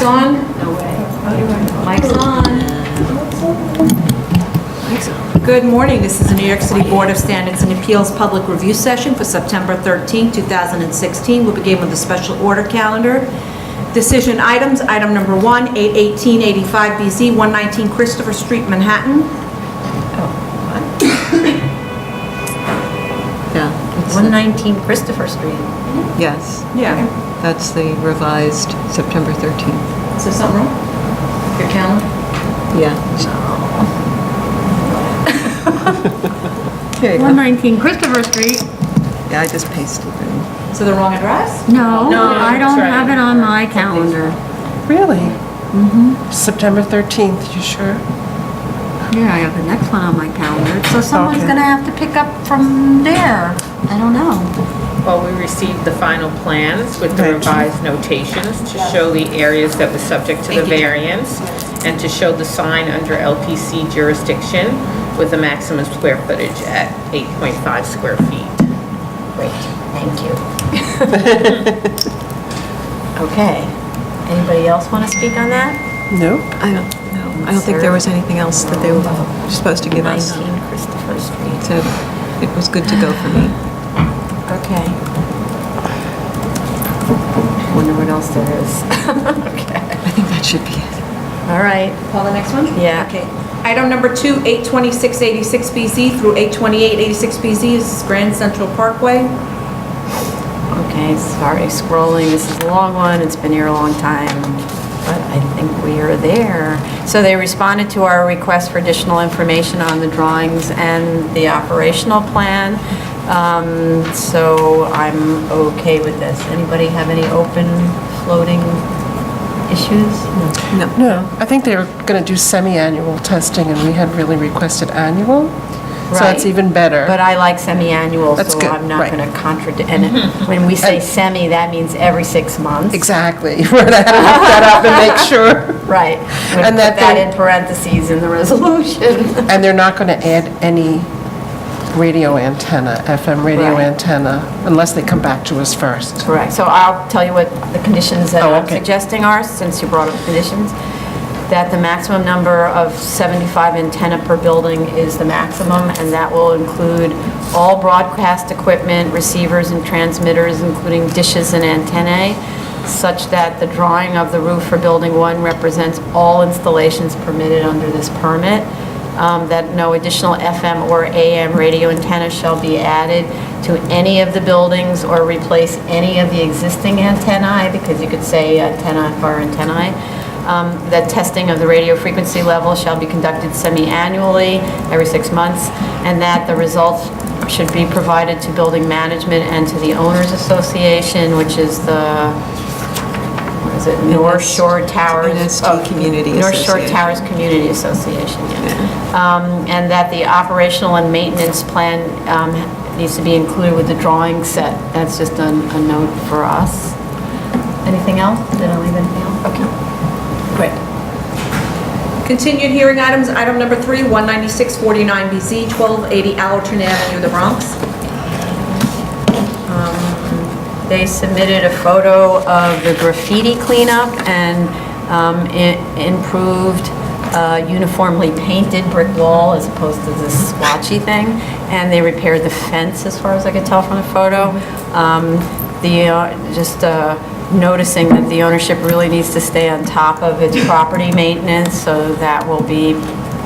Mic's on? No way. Mic's on. Good morning. This is the New York City Board of Standards and Appeals Public Review Session for September 13, 2016. We'll begin with the special order calendar. Decision items. Item number 1, 81885 BZ, 119 Christopher Street, Manhattan. Yeah. 119 Christopher Street. Yes, Yeah. that's the revised September 13th. Is there something wrong? Your calendar? Yeah. Here you go. 119 Christopher Street. Yeah, I just pasted it. Is it the wrong address? No, I don't have it on my calendar. Really? September 13th, you sure? Yeah, I have the next one on my calendar. So someone's Okay. gonna have to pick up from there. I don't know. Well, we received the final plans with the Right. revised notations to show the areas that were subject to the variance and to show the sign under LPC jurisdiction with a maximum square footage at 8.5 square feet. Great, thank you. Okay. Anybody else want to speak on that? Nope. I don't know. I don't think there was anything else that they were supposed to give us. 19 Christopher Street. So it was good to go for me. Okay. Wonder what else there is. Okay. I think that should be it. All right. Call the next one? Yeah. Okay. Item number 2, 82686 BZ through 82886 BZ is Grand Central Parkway. Okay, sorry, scrolling. This is a long one. It's been here a long time, but I think we are there. So they responded to our request for additional information on the drawings and the operational plan. So I'm okay with this. Anybody have any open floating issues? No. No, I think they were going to do semi-annual testing, and we had really requested annual. So that's Right. even better. But I like semi-annual, That's so good, I'm not right. going to contradict. And when we say semi, that means every 6 months. Exactly. We're going to have to look that up and make sure. Right. I'm gonna And put that that they- in parentheses in the resolution. And they're not going to add any radio antenna, FM radio Right. antenna, unless they come back to us first. Correct. So I'll tell you what the conditions that Oh, I'm okay. suggesting are, since you brought up conditions. That the maximum number of 75 antenna per building is the maximum, and that will include all broadcast equipment, receivers and transmitters, including dishes and antennae, such that the drawing of the roof for Building 1 represents all installations permitted under this permit. That no additional FM or AM radio antenna shall be added to any of the buildings or replace any of the existing antennae, because you could say antenna for antennae. That testing of the radio frequency level shall be conducted semi-annually, every 6 months, and that the results should be provided to building management and to the Owners Association, which is the, what is it, North Shore Towers? NST Community North Shore Association. Towers Community Association, yeah. And that the operational and maintenance plan needs to be included with the drawing set. That's just a note for us. Anything else? Did I leave anything else? Okay. Great. Continued hearing items. Item number 3, 19649 BZ, 1280 Allerton Avenue, the Bronx. They submitted a photo of the graffiti cleanup and improved uniformly painted brick wall as opposed to this splotchy thing. And they repaired the fence, as far as I could tell from the photo. Noticing that the ownership really needs to stay on top of its property maintenance, so that will be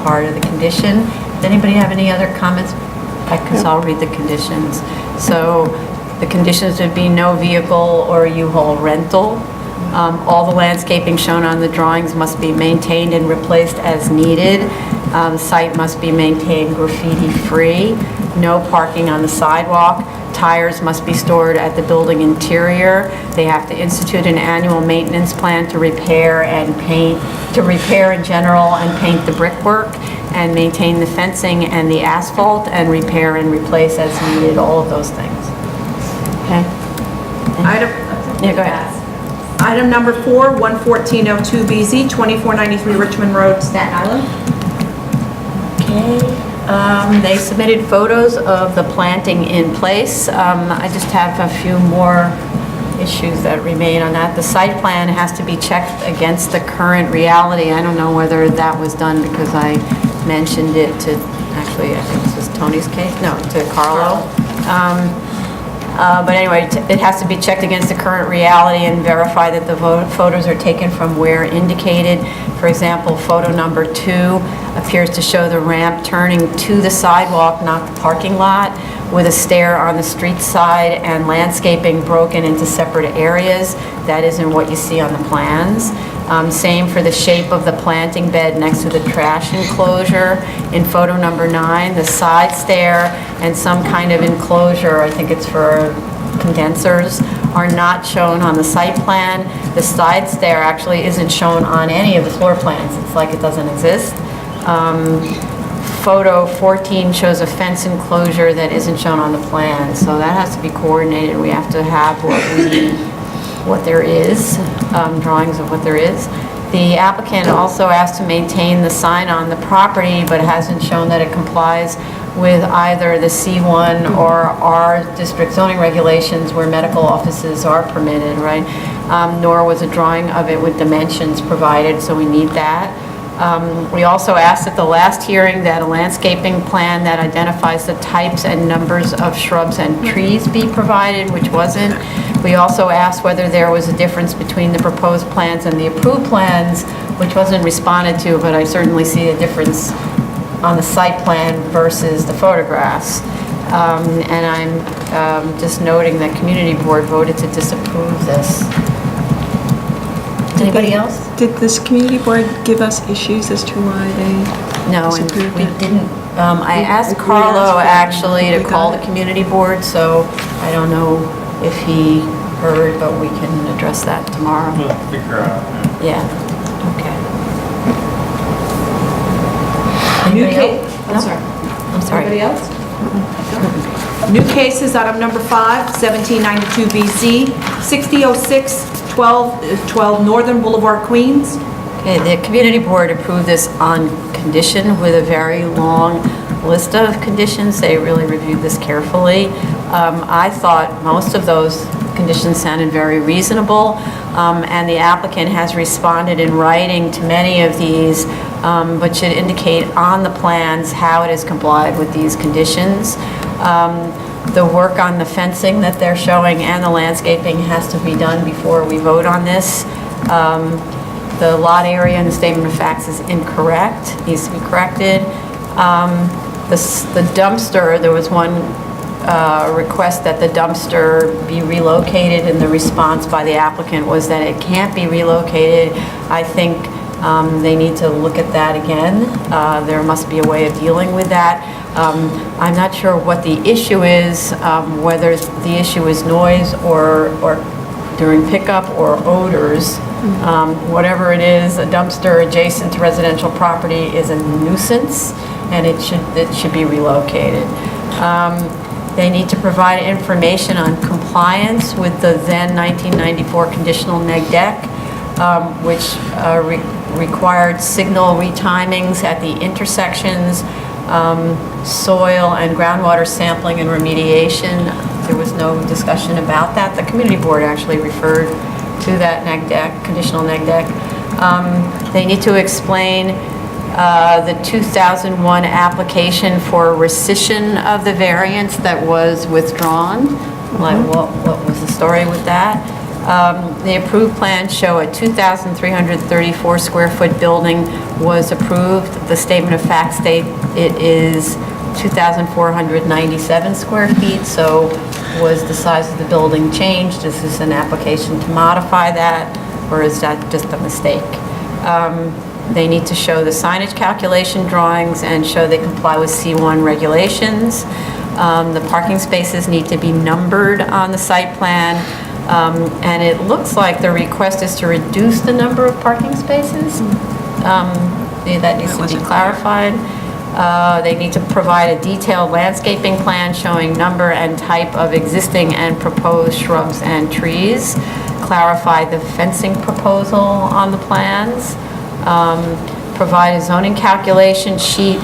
part of the condition. Does anybody have any other comments? Because I'll read the conditions. So the conditions would be no vehicle or U-Haul rental. All the landscaping shown on the drawings must be maintained and replaced as needed. The site must be maintained graffiti-free. No parking on the sidewalk. Tires must be stored at the building interior. They have to institute an annual maintenance plan to repair in general and paint the brickwork and maintain the fencing and the asphalt and repair and replace as needed, all of those things. Okay? Yeah, go ahead. Item number 4, 11402 BZ, 2493 Richmond Road, Staten Island. Okay. They submitted photos of the planting in place. I just have a few more issues that remain on that. The site plan has to be checked against the current reality. I don't know whether that was done because I mentioned it to, actually, I think this was Tony's case, no, to Carlo. But anyway, it has to be checked against the current reality and verify that the photos are taken from where indicated. For example, photo number 2 appears to show the ramp turning to the sidewalk, not the parking lot, with a stair on the street side and landscaping broken into separate areas. That isn't what you see on the plans. Same for the shape of the planting bed next to the trash enclosure. In photo number 9, the side stair and some kind of enclosure, I think it's for condensers, are not shown on the site plan. The side stair actually isn't shown on any of the floor plans. It's like it doesn't exist. Photo 14 shows a fence enclosure that isn't shown on the plan, so that has to be coordinated. We have to have what there is, drawings of what there is. The applicant also asked to maintain the sign on the property, but hasn't shown that it complies with either the C1 or our district zoning regulations where medical offices are permitted, right? Nor was a drawing of it with dimensions provided, so we need that. We also asked at the last hearing that a landscaping plan that identifies the types and numbers of shrubs and trees be provided, which wasn't. We also asked whether there was a difference between the proposed plans and the approved plans, which wasn't responded to, but I certainly see a difference on the site plan versus the photographs. And I'm just noting that community board voted to disapprove this. Anybody else? Did this community board give us issues as to why they No, and disapproved we it? didn't. I asked Carlo actually to call the community board, so I don't know if he heard, but we can address that tomorrow. We'll figure out. Yeah, okay. New Anybody case, else? I'm sorry. I'm sorry. Anybody else? New cases, item number 5, 1792 BZ, 6006 12 Northern Boulevard, Queens. Okay, the community board approved this on condition with a very long list of conditions. They really reviewed this carefully. I thought most of those conditions sounded very reasonable, and the applicant has responded in writing to many of these, but should indicate on the plans how it is complied with these conditions. The work on the fencing that they're showing and the landscaping has to be done before we vote on this. The lot area in the statement of facts is incorrect, needs to be corrected. The dumpster, there was one request that the dumpster be relocated, and the response by the applicant was that it can't be relocated. I think they need to look at that again. There must be a way of dealing with that. I'm not sure what the issue is, whether the issue is noise or during pickup or odors. Whatever it is, a dumpster adjacent to residential property is a nuisance, and it should be relocated. They need to provide information on compliance with the then 1994 conditional neg deck, which required signal retimings at the intersections, soil and groundwater sampling and remediation. There was no discussion about that. The community board actually referred to that neg deck, conditional neg deck. They need to explain the 2001 application for rescission of the variance that was withdrawn. Like, what was the story with that? The approved plans show a 2,334 square foot building was approved. The statement of facts state it is 2,497 square feet, so was the size of the building changed? Is this an application to modify that, or is that just a mistake? They need to show the signage calculation drawings and show they comply with C1 regulations. The parking spaces need to be numbered on the site plan. And it looks like the request is to reduce the number of parking spaces. That needs to be clarified. They need to provide a detailed landscaping plan showing number and type of existing and proposed shrubs and trees. Clarify the fencing proposal on the plans. Provide a zoning calculation sheet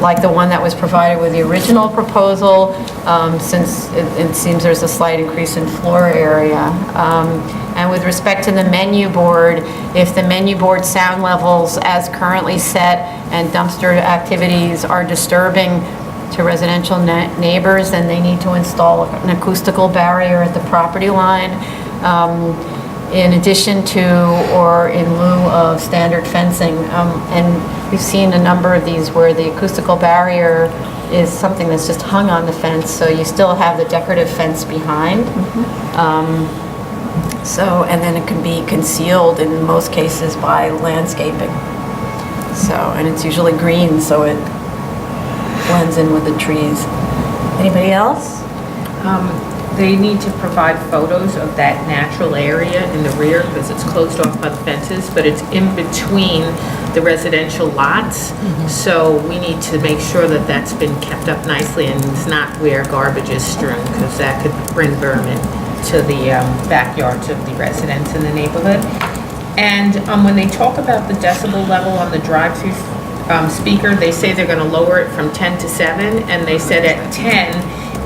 like the one that was provided with the original proposal, since it seems there's a slight increase in floor area. And with respect to the menu board, if the menu board sound levels as currently set and dumpster activities are disturbing to residential neighbors, then they need to install an acoustical barrier at the property line, in addition to or in lieu of standard fencing. And we've seen a number of these where the acoustical barrier is something that's just hung on the fence, so you still have the decorative fence behind. And then it can be concealed in most cases by landscaping. And it's usually green, so it blends in with the trees. Anybody else? They need to provide photos of that natural area in the rear because it's closed off by the fences, but it's in between the residential lots. So we need to make sure that that's been kept up nicely and it's not where garbage is strewn, because that could bring vermin to the backyards of the residents in the neighborhood. And when they talk about the decibel level on the drive-through speaker, they say they're going to lower it from 10 to 7, and they said at 10,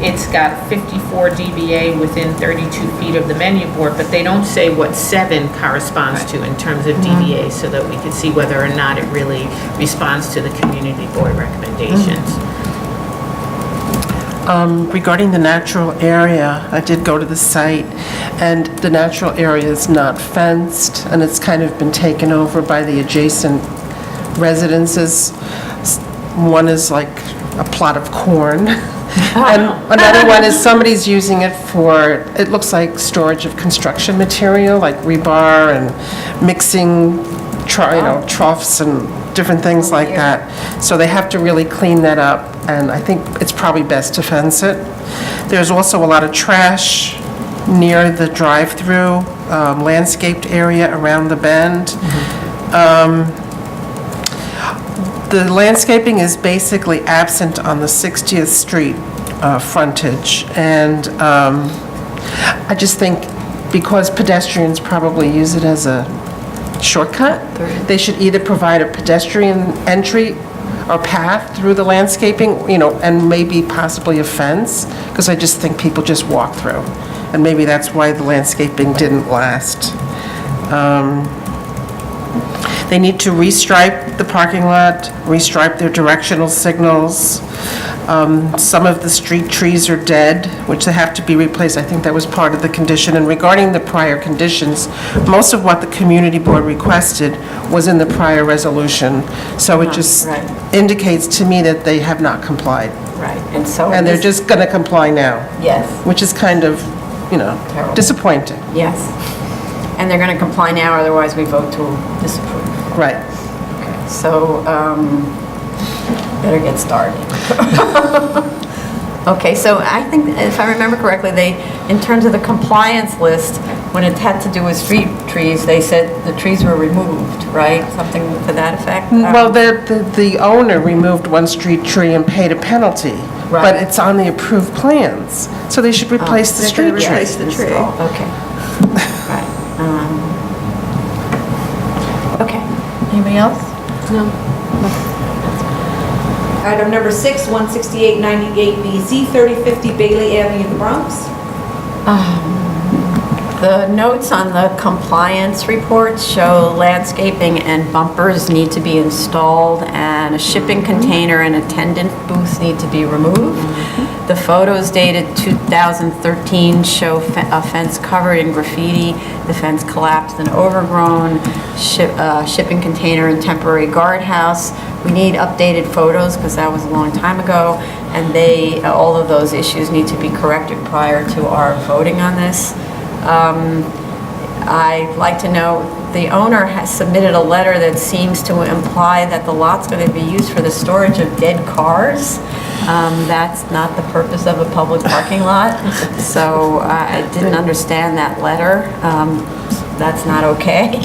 it's got 54 dBA within 32 feet of the menu board, but they don't say what 7 corresponds to in terms of dBA, so that we can see whether or not it really responds to the community board recommendations. Regarding the natural area, I did go to the site, and the natural area is not fenced, and it's kind of been taken over by the adjacent residences. One is like a plot of corn, and another one is somebody's using it for, it looks like storage of construction material, like rebar and mixing, troughs and different things like that. So they have to really clean that up, and I think it's probably best to fence it. There's also a lot of trash near the drive-through, landscaped area around the bend. The landscaping is basically absent on the 60th Street frontage, and I just think because pedestrians probably use it as a shortcut, they should either provide a pedestrian entry or path through the landscaping, and maybe possibly a fence, because I just think people just walk through, and maybe that's why the landscaping didn't last. They need to restripe the parking lot, restripe their directional signals. Some of the street trees are dead, which they have to be replaced. I think that was part of the condition. And regarding the prior conditions, most of what the community board requested was in the prior resolution. So it just indicates to me that they have not complied. Right, and so... And they're just going to comply now. Yes. Which is kind of, Terrible. disappointing. Yes. And they're going to comply now, otherwise we vote to disapprove. Right. Okay, so, better get started. Okay, so I think, if I remember correctly, in terms of the compliance list, when it had to do with street trees, they said the trees were removed, right? Something to that effect? Well, the owner removed one street tree and paid a penalty, but it's on the approved plans, so they should replace the street tree. Replace the tree. Okay. Right. Okay. Anybody else? No. Item number 6, 16898BZ, 3050 Bailey Avenue, the Bronx. The notes on the compliance reports show landscaping and bumpers need to be installed, and a shipping container and attendant booth need to be removed. The photos dated 2013 show a fence covered in graffiti, the fence collapsed and overgrown, shipping container and temporary guardhouse. We need updated photos because that was a long time ago, and all of those issues need to be corrected prior to our voting on this. I'd like to know, the owner has submitted a letter that seems to imply that the lot's going to be used for the storage of dead cars. That's not the purpose of a public parking lot, so I didn't understand that letter. That's not okay.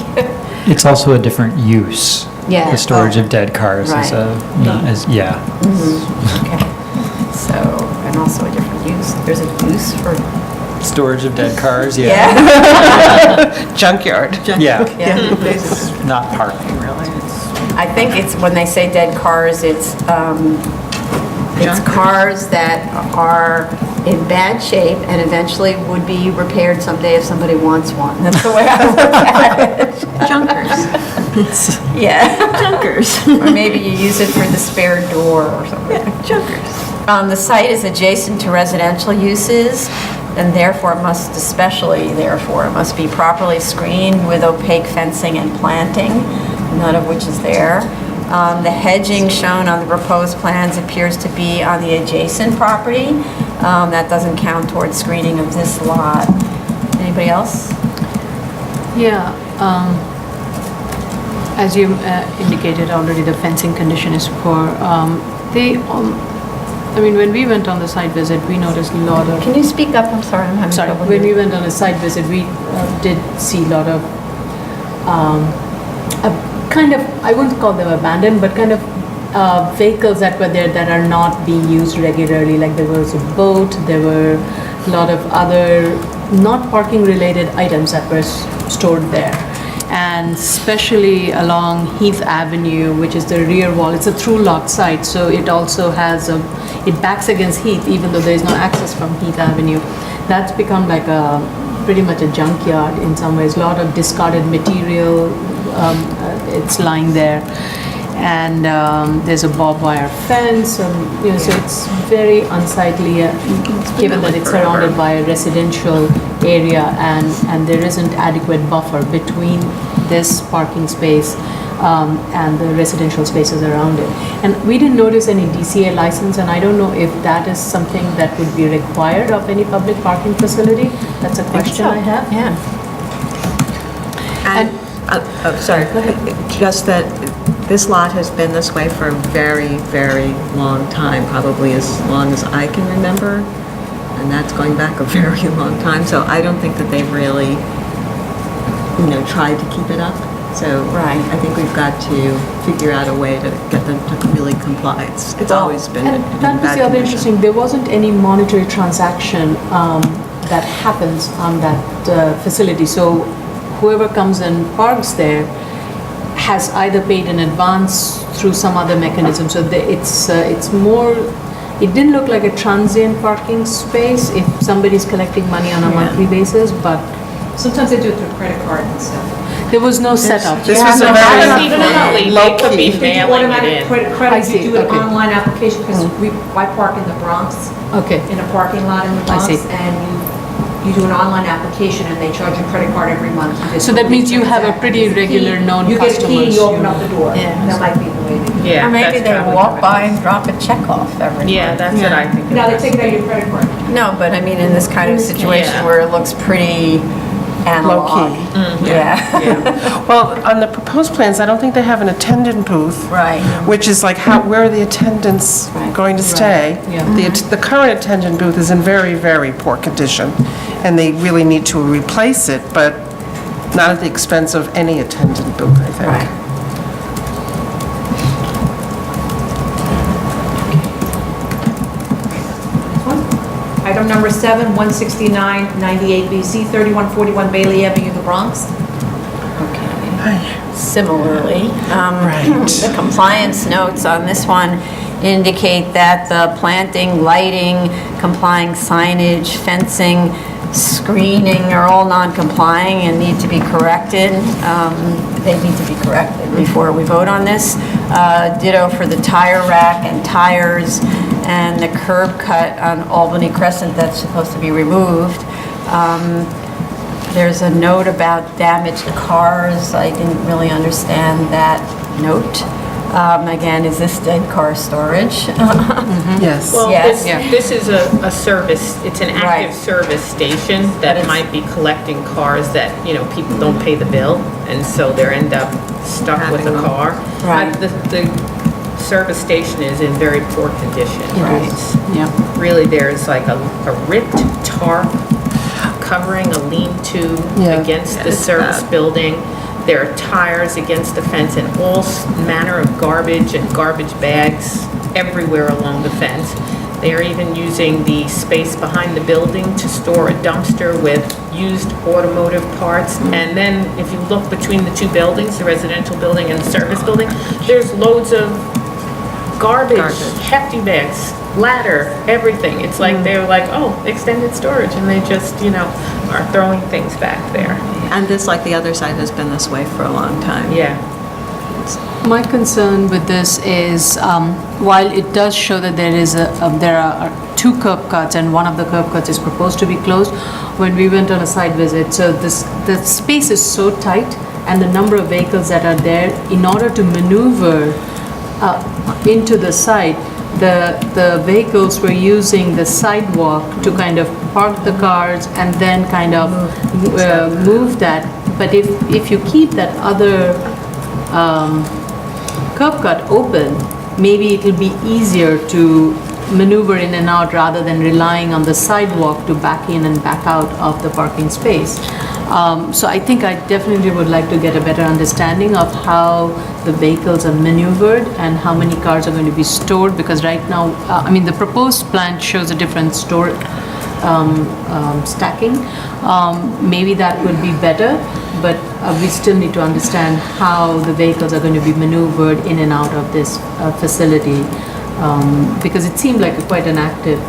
It's also a different use. Yeah. The storage of dead cars Right. is yeah. Okay, so, and also a different use. There's a use for... Storage of dead cars, Junkyard. Yeah. Yeah. Not parking, really. I think it's, when they say dead cars, it's cars that are in bad shape and eventually would be repaired someday if somebody wants one. That's the way I look at it. Junkers. Yeah. Junkers. Or maybe you use it for the spare door or something. Junkers. The site is adjacent to residential uses, and therefore must be properly screened with opaque fencing and planting, none of which is there. The hedging shown on the proposed plans appears to be on the adjacent property. That doesn't count towards screening of this lot. Anybody else? Yeah, as you indicated already, the fencing condition is poor. When we went on the site visit, we noticed a lot of... Can you speak up? I'm sorry, I'm having Sorry, trouble when we hearing. went on a site visit, we did see a lot of, kind of, I wouldn't call them abandoned, but kind of vehicles that were there that are not being used regularly. Like there was a boat, there were a lot of other not parking related items that were stored there. And especially along Heath Avenue, which is the rear wall, it's a through lot site, so it also has it backs against Heath, even though there is no access from Heath Avenue. That's become like pretty much a junkyard in some ways. A lot of discarded material, it's lying there. And there's a barbed wire fence, so it's very unsightly, given that it's surrounded by a residential area, and there isn't adequate buffer between this parking space and the residential spaces around it. And we didn't notice any DCA license, and I don't know if that is something that would be required of any public parking facility. That's a question I have. Yeah. And, sorry, go ahead. Just that this lot has been this way for a very, very long time, probably as long as I can remember, and that's going back a very long time. So I don't think that they've really, tried to keep it up. So Right. I think we've got to figure out a way to get them to really comply. It's always been in And that was bad the other condition. interesting, there wasn't any monetary transaction that happens on that facility. So whoever comes and parks there has either paid in advance through some other mechanism. So it's more, it didn't look like a transient parking space if somebody's collecting money on a monthly basis, but Sometimes they do it through credit card and stuff. there was no setup. This was a Definitely, very they could be low-key. mailing it Automatic in. credit, I see, you do an okay. online application, because I park in the Bronx, Okay, in a parking lot in the I Bronx, see. and you do an online application, and they charge you a credit card every month. You just So that open means you have a transact. pretty You get a key, regular known You get a key, customers, you open you- up the door. Yeah. That might be the way to do it. Yeah, Or maybe that's they probably walk the by best. and drop a check off every month. Yeah, that's what I think. it Now, they was. take it out of your credit card. No, but I mean, in this kind of situation Yeah. where it looks pretty analog. Low-key. Yeah. Well, on the proposed plans, I don't think they have an attendant booth. Right. Which is like, where are the attendants Right. going to stay? yeah. The current attendant booth is in very, very poor condition, and they really need to replace it, but not at the expense of any attendant booth, I think. Right. Item number 7, 16998 BC, 3141 Bailey Avenue, the Bronx. Similarly, Right. the compliance notes on this one indicate that the planting, lighting, complying signage, fencing, screening are all non-complying and need to be corrected. They need to be corrected before we vote on this. Ditto for the tire rack and tires, and the curb cut on Albany Crescent that's supposed to be removed. There's a note about damaged cars. I didn't really understand that note. Again, is this dead car storage? Yes. Well, Yes. this is a service, it's an Right. active service station But that it's- might be collecting cars that, people don't pay the bill, and so they're end up stuck with a car. Right. The service station is in very poor condition. Right. It's- Yeah. Really, there's like a ripped tarp covering a lean-to Yeah. against the service building. There are tires against the fence and all manner of garbage and garbage bags everywhere along the fence. They are even using the space behind the building to store a dumpster with used automotive parts. And then if you look between the two buildings, the residential building and the service building, there's loads of garbage, hefty bags, ladder, everything. It's like they're like, oh, extended storage, and they just, are throwing things back there. And this, like the other side, has been this way for a long time. Yeah. My concern with this is, while it does show that there are two curb cuts and one of the curb cuts is proposed to be closed, when we went on a site visit, so the space is so tight and the number of vehicles that are there, in order to maneuver into the site, the vehicles were using the sidewalk to kind of park the cars and then kind of move that. But if you keep that other curb cut open, maybe it will be easier to maneuver in and out rather than relying on the sidewalk to back in and back out of the parking space. So I think I definitely would like to get a better understanding of how the vehicles are maneuvered and how many cars are going to be stored, because right now, the proposed plan shows a different store stacking. Maybe that would be better, but we still need to understand how the vehicles are going to be maneuvered in and out of this facility, because it seemed like quite an active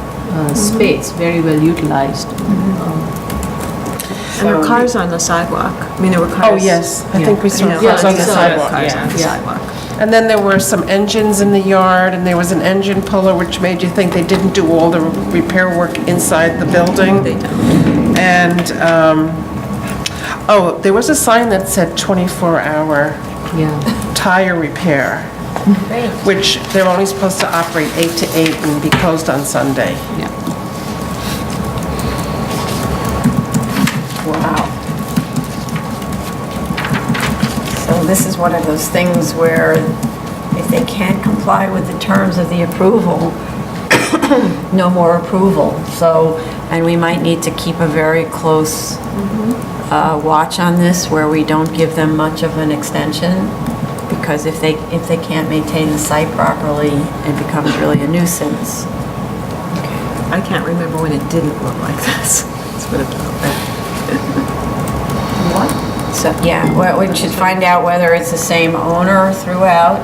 space, very well utilized. And there were cars on the sidewalk. There were cars. Oh, yes, I think we saw Yeah, cars on we the saw sidewalk. Cars on the Yeah. sidewalk. And then there were some engines in the yard, and there was an engine puller, which made you think they didn't do all the repair work inside the building. They don't. And, there was a sign that said 24-hour Yeah. tire repair, which they're only supposed to operate 8 to 8 and be closed on Sunday. Yeah. Wow. So this is one of those things where if they can't comply with the terms of the approval, no more approval. So, and we might need to keep a very close watch on this, where we don't give them much of an extension, because if they can't maintain the site properly, it becomes really a nuisance. I can't remember when it didn't look like this. It's what it felt like. So, yeah, well, we should find out whether it's the same owner throughout.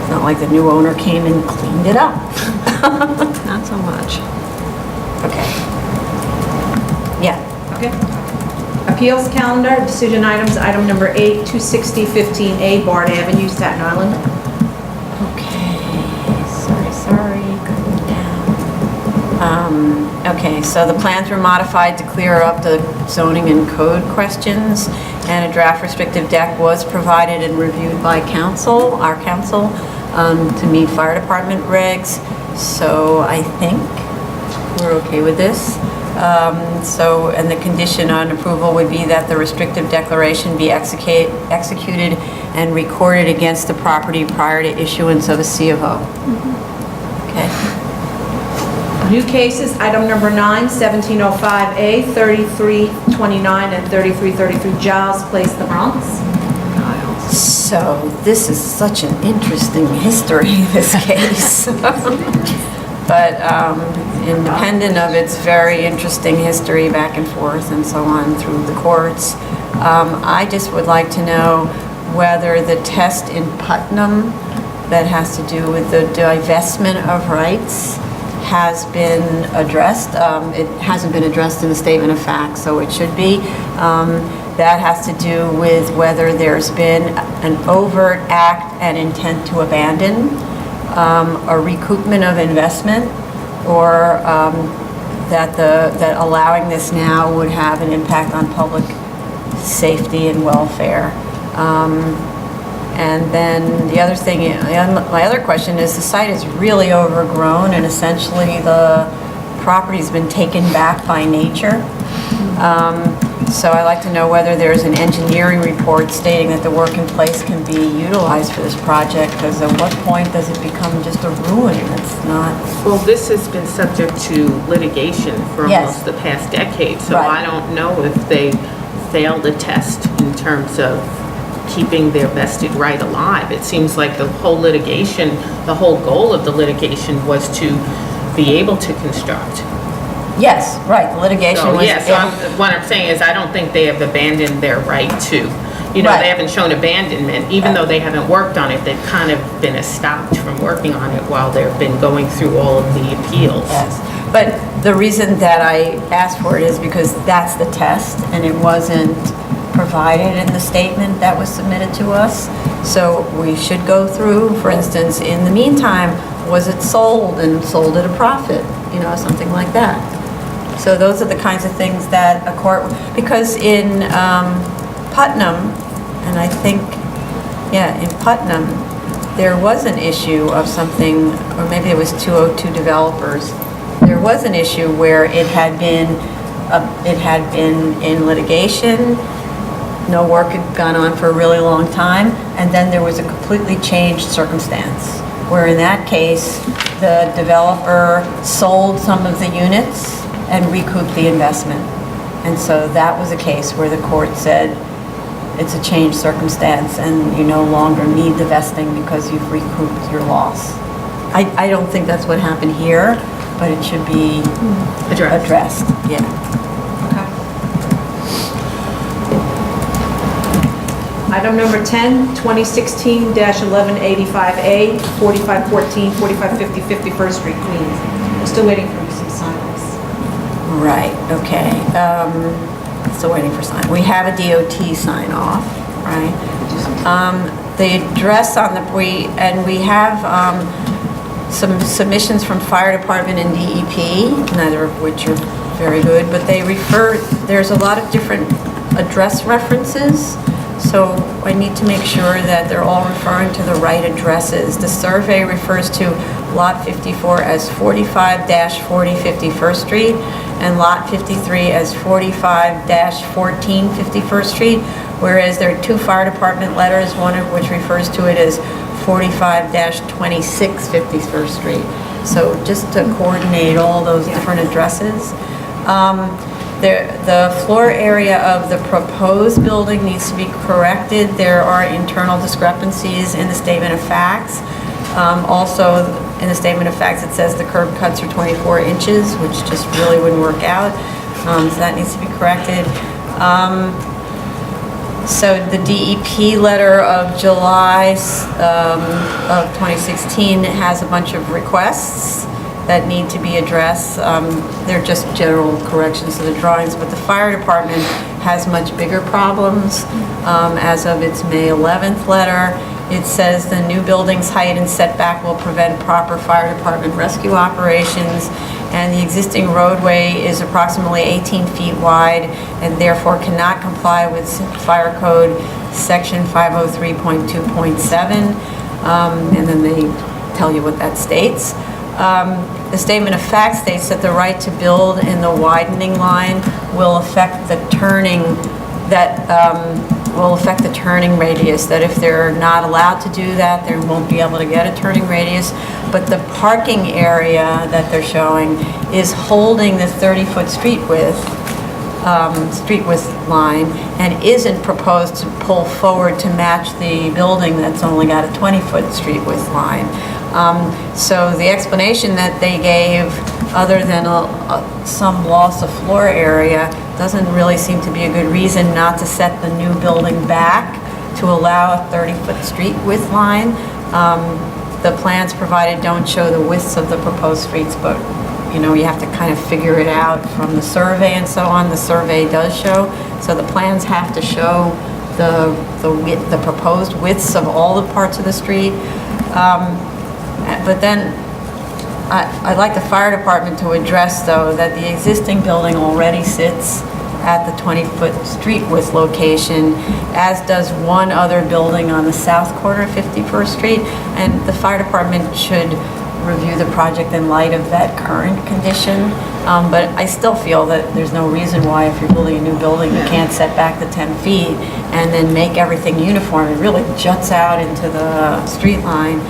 It's not like the new owner came and cleaned it up. Not so much. Okay. Yeah. Okay. Appeals calendar, decision items, item number 8, 260-15A, Bard Avenue, Staten Island. Okay, sorry, going down. Okay, so the plans were modified to clear up the zoning and code questions, and a draft restrictive deck was provided and reviewed by council, our council, to meet fire department regs. So I think we're okay with this. And the condition on approval would be that the restrictive declaration be executed and recorded against the property prior to issuance of a C of O. Okay. New cases, item number 9, 1705A, 3329 and 3333 Giles Place, the Bronx. So this is such an interesting history, this case. But independent of its very interesting history back and forth and so on through the courts, I just would like to know whether the test in Putnam that has to do with the divestment of rights has been addressed. It hasn't been addressed in the statement of facts, so it should be. That has to do with whether there's been an overt act and intent to abandon, a recoupment of investment, or that allowing this now would have an impact on public safety and welfare. And then the other thing, my other question is, the site is really overgrown and essentially the property's been taken back by nature. So I'd like to know whether there's an engineering report stating that the work in place can be utilized for this project, because at what point does it become just a ruin? It's not. Well, this has been subject to litigation for Yes. almost the past decade, so Right. I don't know if they failed a test in terms of keeping their vested right alive. It seems like the whole litigation, the whole goal of the litigation was to be able to construct. Yes, right, the litigation So, was. yeah, so what I'm saying is I don't think they have abandoned their right to. You know, Right. they haven't shown abandonment, even though they haven't worked on it, they've kind of been stopped from working on it while they've been going through all of the appeals. Yes, but the reason that I asked for it is because that's the test, and it wasn't provided in the statement that was submitted to us. So we should go through, for instance, in the meantime, was it sold and sold at a profit? You know, something like that. So those are the kinds of things that a court, because in Putnam, and I think, yeah, in Putnam, there was an issue of something, or maybe it was 202 developers. There was an issue where it had been in litigation, no work had gone on for a really long time, and then there was a completely changed circumstance, where in that case, the developer sold some of the units and recouped the investment. And so that was a case where the court said, it's a changed circumstance and you no longer need the vesting because you've recouped your loss. I don't think that's what happened here, but it should be addressed. Yeah. Item number 10, 2016-1185A, 4514, 4550 51st Street, Queens. We're still waiting for some sign-offs. Right, okay. Still waiting for sign. We have a DOT sign off, right? The address on the, we have some submissions from fire department and DEP, neither of which are very good, but they refer, there's a lot of different address references. So I need to make sure that they're all referring to the right addresses. The survey refers to Lot 54 as 45-40 51st Street and Lot 53 as 45-14 51st Street, whereas there are two fire department letters, one of which refers to it as 45-26 51st Street. So just to coordinate all those different addresses. The floor area of the proposed building needs to be corrected. There are internal discrepancies in the statement of facts. Also, in the statement of facts, it says the curb cuts are 24 inches, which just really wouldn't work out. So that needs to be corrected. So the DEP letter of July of 2016 has a bunch of requests that need to be addressed. They're just general corrections to the drawings, but the fire department has much bigger problems. As of its May 11th letter, it says the new building's height and setback will prevent proper fire department rescue operations, and the existing roadway is approximately 18 feet wide and therefore cannot comply with Fire Code Section 503.2.7, and then they tell you what that states. The statement of facts states that the right to build in the widening line will affect the turning radius, that if they're not allowed to do that, they won't be able to get a turning radius. But the parking area that they're showing is holding the 30-foot street width line and isn't proposed to pull forward to match the building that's only got a 20-foot street width line. So the explanation that they gave, other than some loss of floor area, doesn't really seem to be a good reason not to set the new building back to allow a 30-foot street width line. The plans provided don't show the widths of the proposed streets, but you know, you have to kind of figure it out from the survey and so on. The survey does show, so the plans have to show the proposed widths of all the parts of the street. But then I'd like the fire department to address, though, that the existing building already sits at the 20-foot street width location, as does one other building on the south corner of 51st Street, and the fire department should review the project in light of that current condition. But I still feel that there's no reason why, if you're building a new building, you can't set back the 10 feet and then make everything uniform. It really juts out into the street line.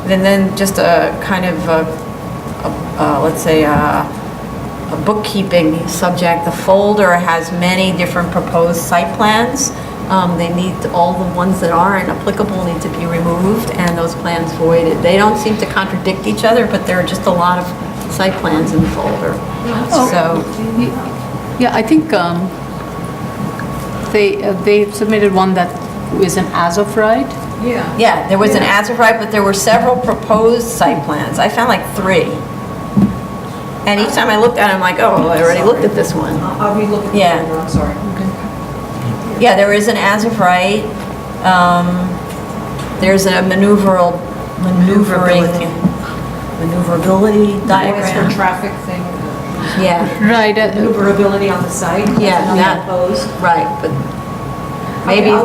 And then just a kind of, let's say, a bookkeeping subject. The folder has many different proposed site plans, They need, all the ones that aren't applicable need to be removed, and those plans voided. They don't seem to contradict each other, but there are just a lot of site plans in the folder. So, Yeah, I think they submitted one that is an as-of right. yeah, there was an as-of-right, but there were several proposed site plans. I found like 3. And each time I looked at it, I'm like, oh, well, I already looked at this one. I'll relook at the Yeah. folder, I'm sorry. Yeah, there is an as-of-right. There's a maneuverability That's for diagram. traffic thing, Yeah, Right. maneuverability on the site. Yeah, That's that- proposed. right, but maybe, I'll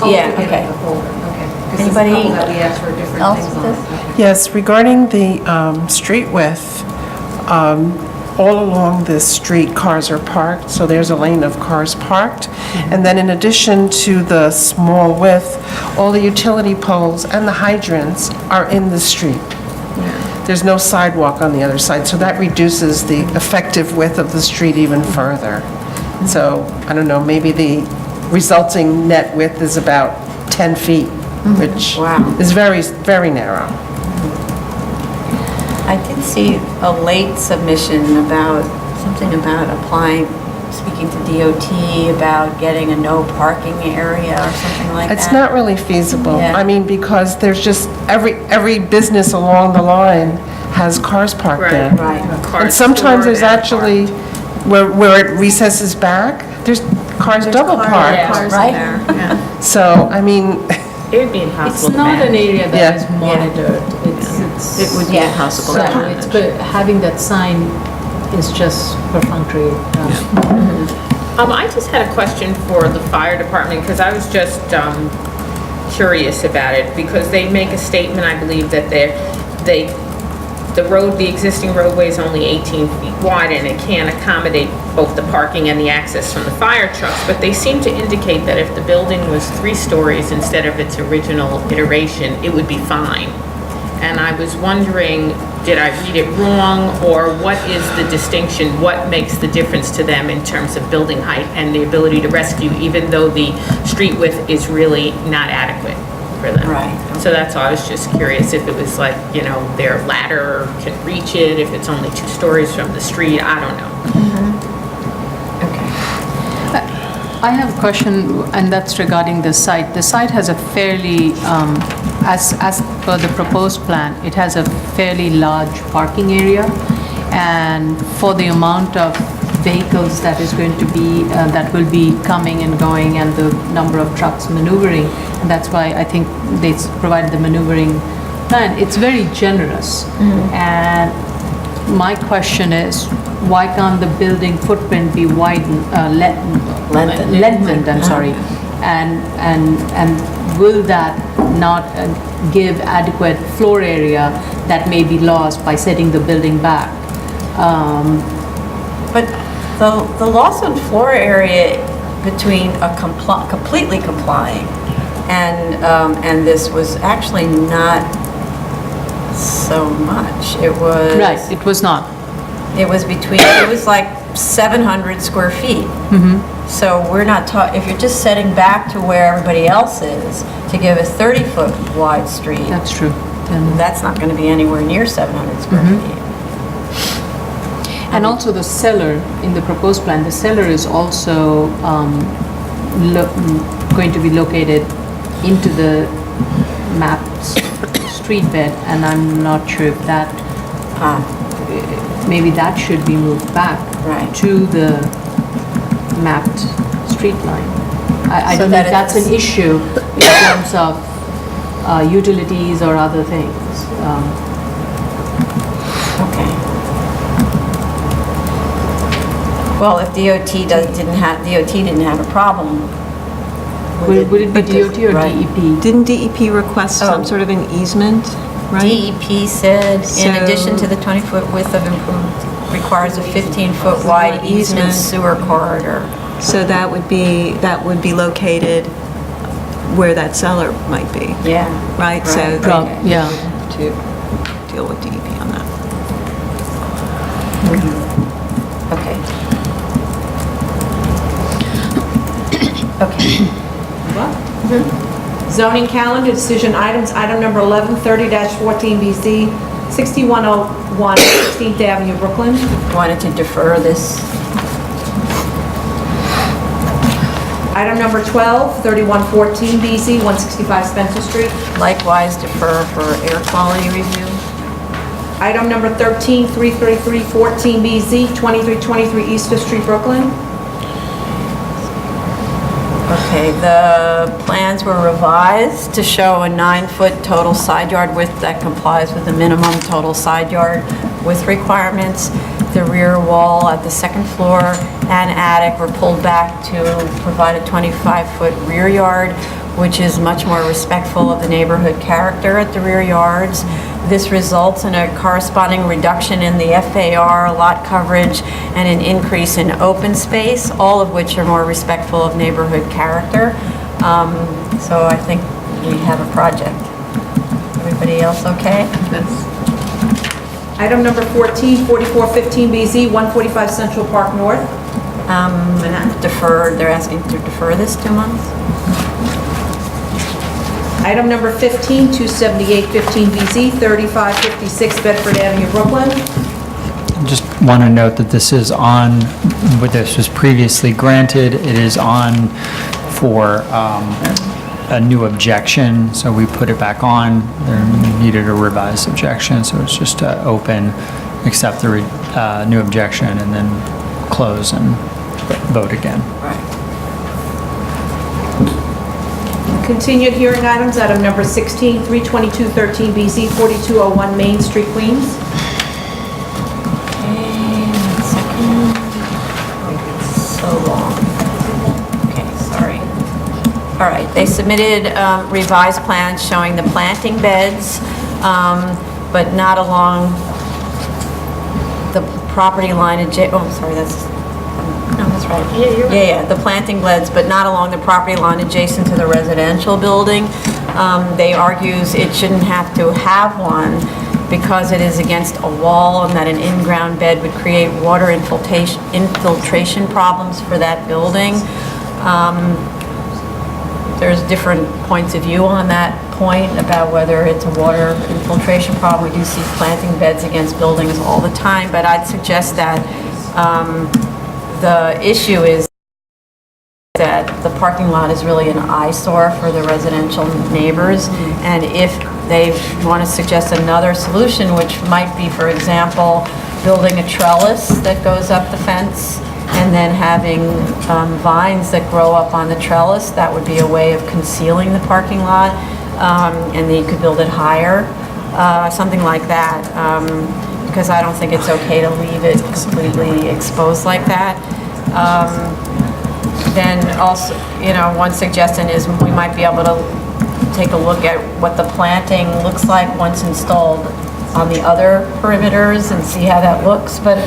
yeah, look at okay. the folder, okay. 'Cause there's a Anybody couple that we asked for different else things with on. this? Okay. Yes, regarding the street width, all along this street, cars are parked, so there's a lane of cars parked. And then in addition to the small width, all the utility poles and the hydrants are in the street. There's no sidewalk on the other side, so that reduces the effective width of the street even further. So, I don't know, maybe the resulting net width is about 10 feet, which Wow. is very, very narrow. I did see a late submission about, something about applying, speaking to DOT about getting a no parking area or something like that. It's not really feasible. Yeah. I mean, because there's just, every business along the line has cars parked there. Right. And sometimes there's actually, where it recesses back, there's cars double parked. Cars in there. So, I mean, It would be It's impossible to not an manage. area Yeah. that is monitored. It's. It would be Yeah. impossible So to manage. but having that sign is just perfunctory. I just had a question for the fire department, because I was just curious about it, because they make a statement, I believe, that the existing roadway is only 18 feet wide, and it can't accommodate both the parking and the access from the fire trucks, but they seem to indicate that if the building was 3 stories instead of its original iteration, it would be fine. And I was wondering, did I read it wrong, or what is the distinction? What makes the difference to them in terms of building height and the ability to rescue, even though the street width is really not adequate for them? Right. So that's all, I was just curious if it was like, their ladder can reach it, if it's only 2 stories from the street, I don't know. I have a question, and that's regarding the site. The site has a fairly, as per the proposed plan, it has a fairly large parking area, and for the amount of vehicles that is going to be, that will be coming and going, and the number of trucks maneuvering, and that's why I think they provided the maneuvering plan. It's very generous. And my question is, why can't the building footprint be widened, lengthened, I'm sorry, and will that not give adequate floor area that may be lost by setting the building back? But the loss of floor area between a completely complying and this was actually not so much. It was. Right, it was not. It was like 700 square feet. So we're not if you're just setting back to where everybody else is to give a 30-foot wide street, That's true. that's not going to be anywhere near 700 square feet. And also the cellar, in the proposed plan, the cellar is also going to be located into the mapped street bed, and I'm not sure if that, maybe that should be moved back Right. to the mapped street line. I So don't know that if that's it's- an issue in terms of utilities or other things. Okay. Well, if DOT didn't have a problem. Would it be But does- DOT or right. DEP? Didn't DEP request some sort of an easement, right? DEP said, in addition to the 20-foot width of improved, requires a 15-foot wide easement sewer corridor. So that would be located where that cellar might be, Yeah. right? So Right. they Yeah. have to deal with DEP on that. Okay. Okay. Zoning calendar, decision items, item number 11, 30-14BZ, 6101 16th Avenue, Brooklyn. Wanted to defer this. Item number 12, 3114BZ, 165 Spencer Street. Likewise, defer for air quality review. Item number 13, 33314BZ, 2323 East Fifth Street, Brooklyn. Okay, the plans were revised to show a 9-foot total side yard width that complies with the minimum total side yard width requirements. The rear wall at the second floor and attic were pulled back to provide a 25-foot rear yard, which is much more respectful of the neighborhood character at the rear yards. This results in a corresponding reduction in the FAR, lot coverage, and an increase in open space, all of which are more respectful of neighborhood character. So I think we have a project. Everybody else okay? Item number 14, 4415BZ, 145 Central Park North. Deferred, they're asking to defer this 2 months. Item number 15, 27815BZ, 3556 Bedford Avenue, Brooklyn. Just want to note that this is on, what this was previously granted, it is on for a new objection, so we put it back on. There needed a revised objection, so it's just to open, accept the new objection, and then close and vote again. Continued hearing items, item number 16, 32213BZ, 4201 Main Street, Queens. Okay, 1 second. It's so long. Okay, sorry. All right, they submitted revised plans showing the planting beds, but not along the property line oh, sorry, that's, no, that's right. Yeah, the planting beds, but not along the property line adjacent to the residential building. They argues it shouldn't have to have one because it is against a wall and that an in-ground bed would create water infiltration problems for that building. There's different points of view on that point about whether it's a water infiltration problem. We do see planting beds against buildings all the time, but I'd suggest that the issue is that the parking lot is really an eyesore for the residential neighbors, and if they want to suggest another solution, which might be, for example, building a trellis that goes up the fence and then having vines that grow up on the trellis, that would be a way of concealing the parking lot, and then you could build it higher, something like that, because I don't think it's okay to leave it completely exposed like that. Then also, one suggestion is we might be able to take a look at what the planting looks like once installed on the other perimeters and see how that looks, but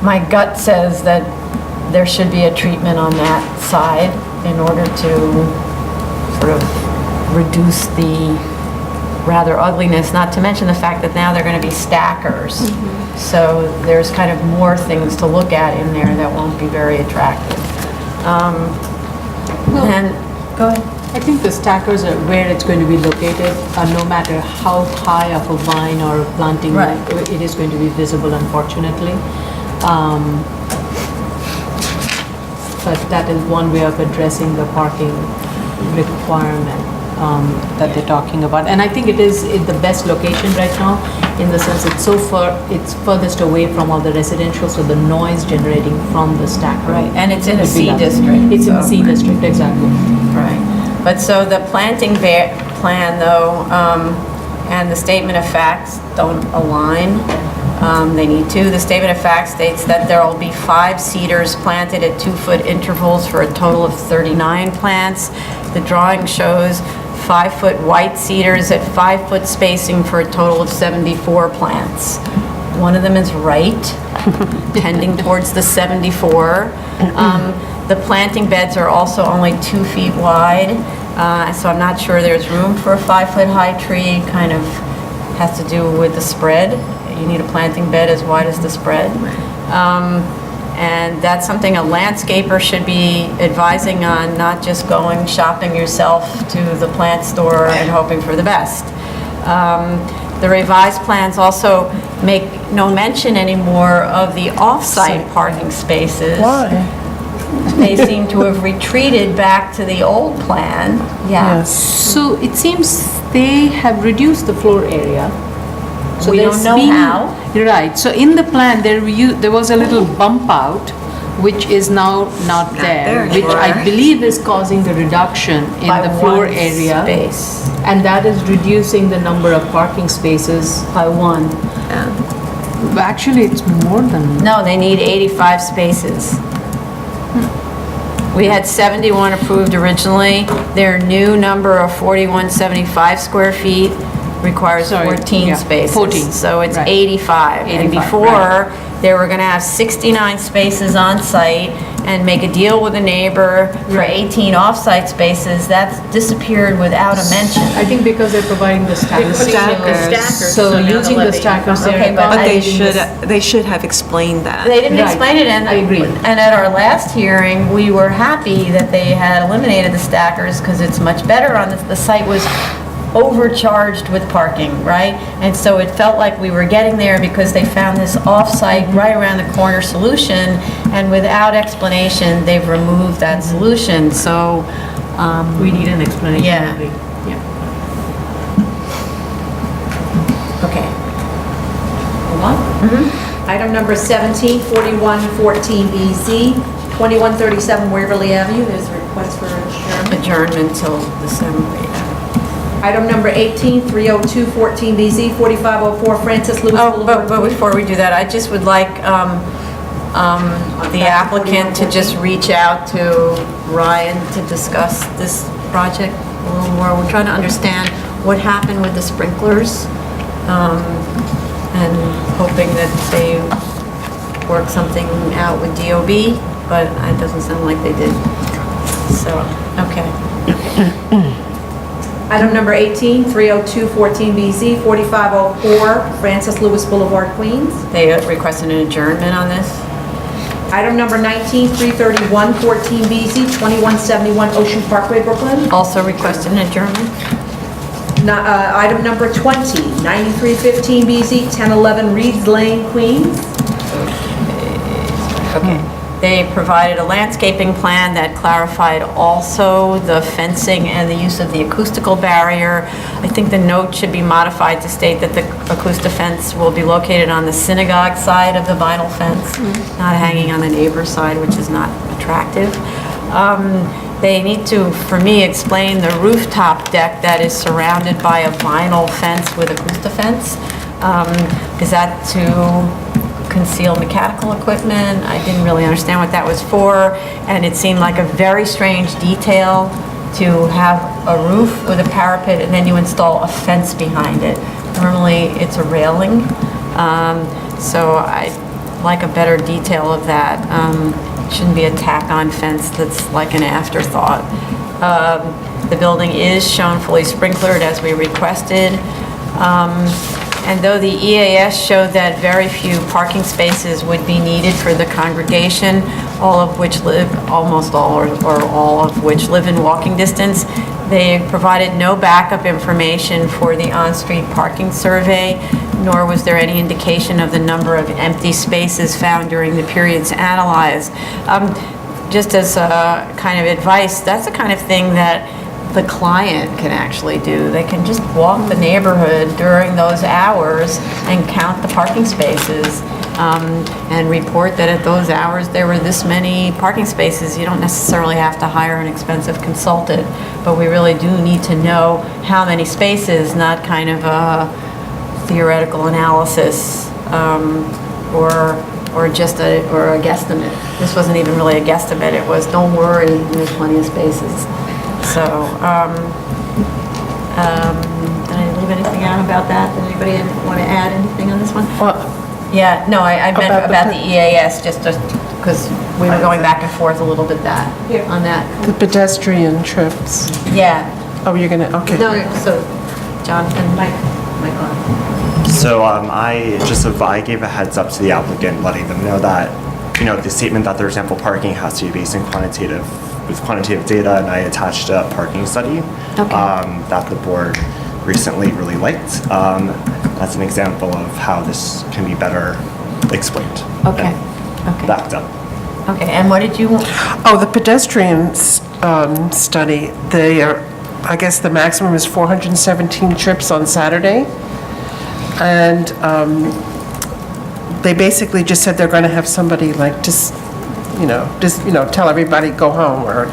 my gut says that there should be a treatment on that side in order to sort of reduce the rather ugliness, not to mention the fact that now they're going to be stackers. So there's kind of more things to look at in there that won't be very attractive. And go ahead. I think the stackers are where it's going to be located, no matter how high of a vine or a planting, Right. it is going to be visible, unfortunately. But that is one way of addressing the parking requirement that they're talking about. And I think it is the best location right now, in the sense it's so far, it's furthest away from all the residential, so the noise generating from the stacker. Right, and it's in a would be C less. district. It's in the so- C district, exactly. Right. But so the planting plan, though, and the statement of facts don't align. They need to. The statement of facts states that there will be 5 cedars planted at 2-foot intervals for a total of 39 plants. The drawing shows 5-foot white cedars at 5-foot spacing for a total of 74 plants. One of them is right, tending towards the 74. The planting beds are also only 2 feet wide, so I'm not sure there's room for a 5-foot high tree. Kind of has to do with the spread. You need a planting bed as wide as the spread. And that's something a landscaper should be advising on, not just going shopping yourself to the plant store and hoping for the best. The revised plans also make no mention anymore of the off-site parking spaces. Why? They seem to have retreated back to the old plan. Yeah. Yes. So it seems they have reduced the floor area. So We don't there's know been- how. Right, so in the plan, there was a little bump out, which is now not there, there which I anymore. believe is causing the reduction in By the floor one area. space. And that is reducing the number of parking spaces by one. But actually, it's more than. No, they need 85 spaces. We had 71 approved originally. Their new number of 4175 square feet requires Sorry, 14 yeah, spaces. 14, So it's right. 85. And 85, before, they were gonna have 69 spaces on site and make a deal with a neighbor for Right. 18 off-site spaces. That's disappeared without a mention. I think because they're providing the stackers. putting in the stackers, So so now using they're the letting- stackers, they're Okay, but But they accommodating this. should have explained that. They didn't Right. explain it, and I agree. And at our last hearing, we were happy that they had eliminated the stackers because it's much better on the site was overcharged with parking, right? And so it felt like we were getting there because they found this off-site, right around the corner solution, and without explanation, they've removed that solution. So, We need an explanation. Yeah. I agree. Yeah. okay. Hold on. Item number 17, 4114BZ, 2137 Waverly Avenue, there's a request for adjournment. Adjournment till December. Item number 18, 30214BZ, 4504 Francis Lewis Oh, Boulevard. but before we do that, I just would like the applicant to just reach out to Ryan to discuss this project a little more. We're trying to understand what happened with the sprinklers, and hoping that they work something out with DOB, but it doesn't sound like they did. So, okay. Item number 18, 30214BZ, 4504 Francis Lewis Boulevard, Queens. They requested an adjournment on this. Item number 19, 33114BZ, 2171 Ocean Parkway, Brooklyn. Also requested an adjournment. Item number 20, 9315BZ, 1011 Reeds Lane, Queens. Okay. They provided a landscaping plan that clarified also the fencing and the use of the acoustical barrier. I think the note should be modified to state that the acoustic fence will be located on the synagogue side of the vinyl fence, not hanging on the neighbor's side, which is not attractive. They need to, for me, explain the rooftop deck that is surrounded by a vinyl fence with acoustic fence. Is that to conceal mechanical equipment? I didn't really understand what that was for, and it seemed like a very strange detail to have a roof with a parapet and then you install a fence behind it. Normally, it's a railing, so I'd like a better detail of that. Shouldn't be a tack-on fence that's like an afterthought. The building is shown fully sprinklered as we requested. And though the EAS showed that very few parking spaces would be needed for the congregation, almost all or all of which live in walking distance, they provided no backup information for the on-street parking survey, nor was there any indication of the number of empty spaces found during the periods analyzed. Just as a kind of advice, that's the kind of thing that the client can actually do. They can just walk the neighborhood during those hours and count the parking spaces, and report that at those hours there were this many parking spaces. You don't necessarily have to hire an expensive consultant, but we really do need to know how many spaces, not kind of a theoretical analysis, or just a guesstimate. This wasn't even really a guesstimate. It was, don't worry, there's plenty of spaces. So, did I leave anything out about that? Did anybody want to add anything on this one? Well, Yeah, no, I meant About the about the EAS, just because we were going back and forth a little bit on that. the pedestrian trips. Yeah. Oh, you're gonna, okay. No, so, Jonathan, Mike on. So I gave a heads up to the applicant, letting them know that the statement that there's ample parking has to be based in with quantitative data, and I attached a parking study that the board recently really liked. That's an example of how this can be better explained. Okay. and Okay. Backed up. Okay, and what did you want? Oh, the pedestrian study, I guess the maximum is 417 trips on Saturday. And they basically just said they're going to have somebody like just tell everybody go home or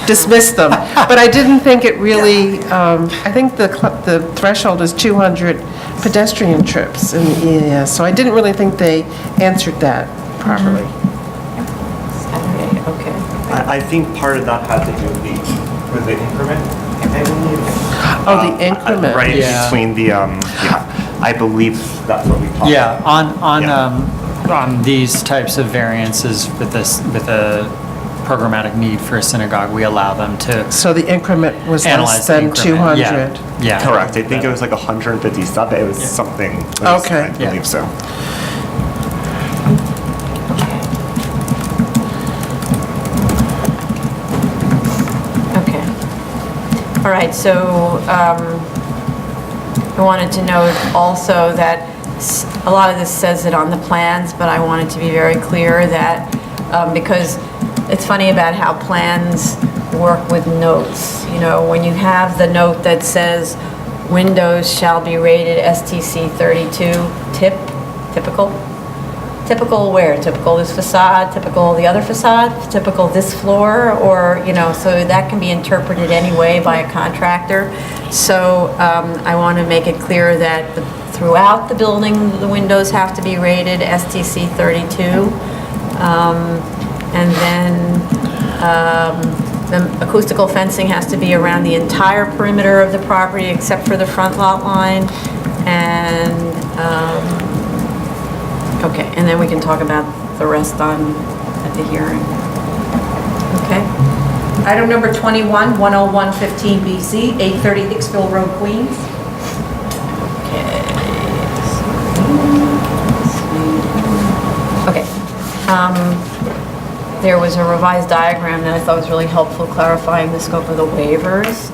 dismiss them. But I didn't think it really, I think the threshold is 200 pedestrian trips in the EAS. So I didn't really think they answered that properly. Saturday, okay. I think part of that had to do with the increment, I believe. Oh, the increment. Right Yeah. between the, I believe that's what we talked Yeah, about. on these types of variances with a programmatic need for a synagogue, we allow them to So the increment was analyze less the than increment. 200. Yeah. Correct. I think it was like 157. It was something. Okay. I believe so. Okay. All right, so I wanted to note also that a lot of this says it on the plans, but I wanted to be very clear that, because it's funny about how plans work with notes. When you have the note that says windows shall be rated STC 32 typical. Typical where? Typical this facade, typical the other facade, typical this floor, or, so that can be interpreted any way by a contractor. So I want to make it clear that throughout the building, the windows have to be rated STC 32. And then the acoustical fencing has to be around the entire perimeter of the property except for the front lot line. And okay, and then we can talk about the rest at the hearing. Okay? Item number 21, 10115 BC, 830 Hicksville Road, Queens. Okay. There was a revised diagram that I thought was really helpful clarifying the scope of the waivers.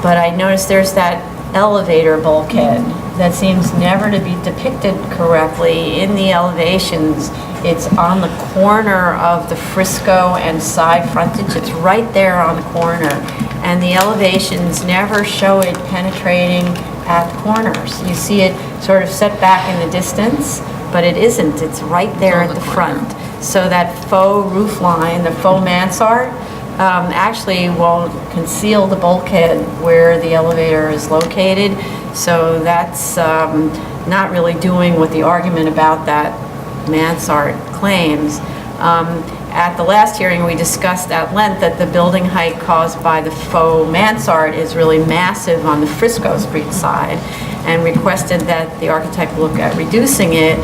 But I noticed there's that elevator bulkhead that seems never to be depicted correctly in the elevations. It's on the corner of the Frisco and side frontage. It's right there on the corner. And the elevations never show it penetrating at the corners. You see it sort of set back in the distance, but it isn't. It's right there at the front. So that faux roof line, the faux mansard, actually will conceal the bulkhead where the elevator is located. So that's not really doing what the argument about that mansard claims. At the last hearing, we discussed at length that the building height caused by the faux mansard is really massive on the Frisco Street side, and requested that the architect look at reducing it.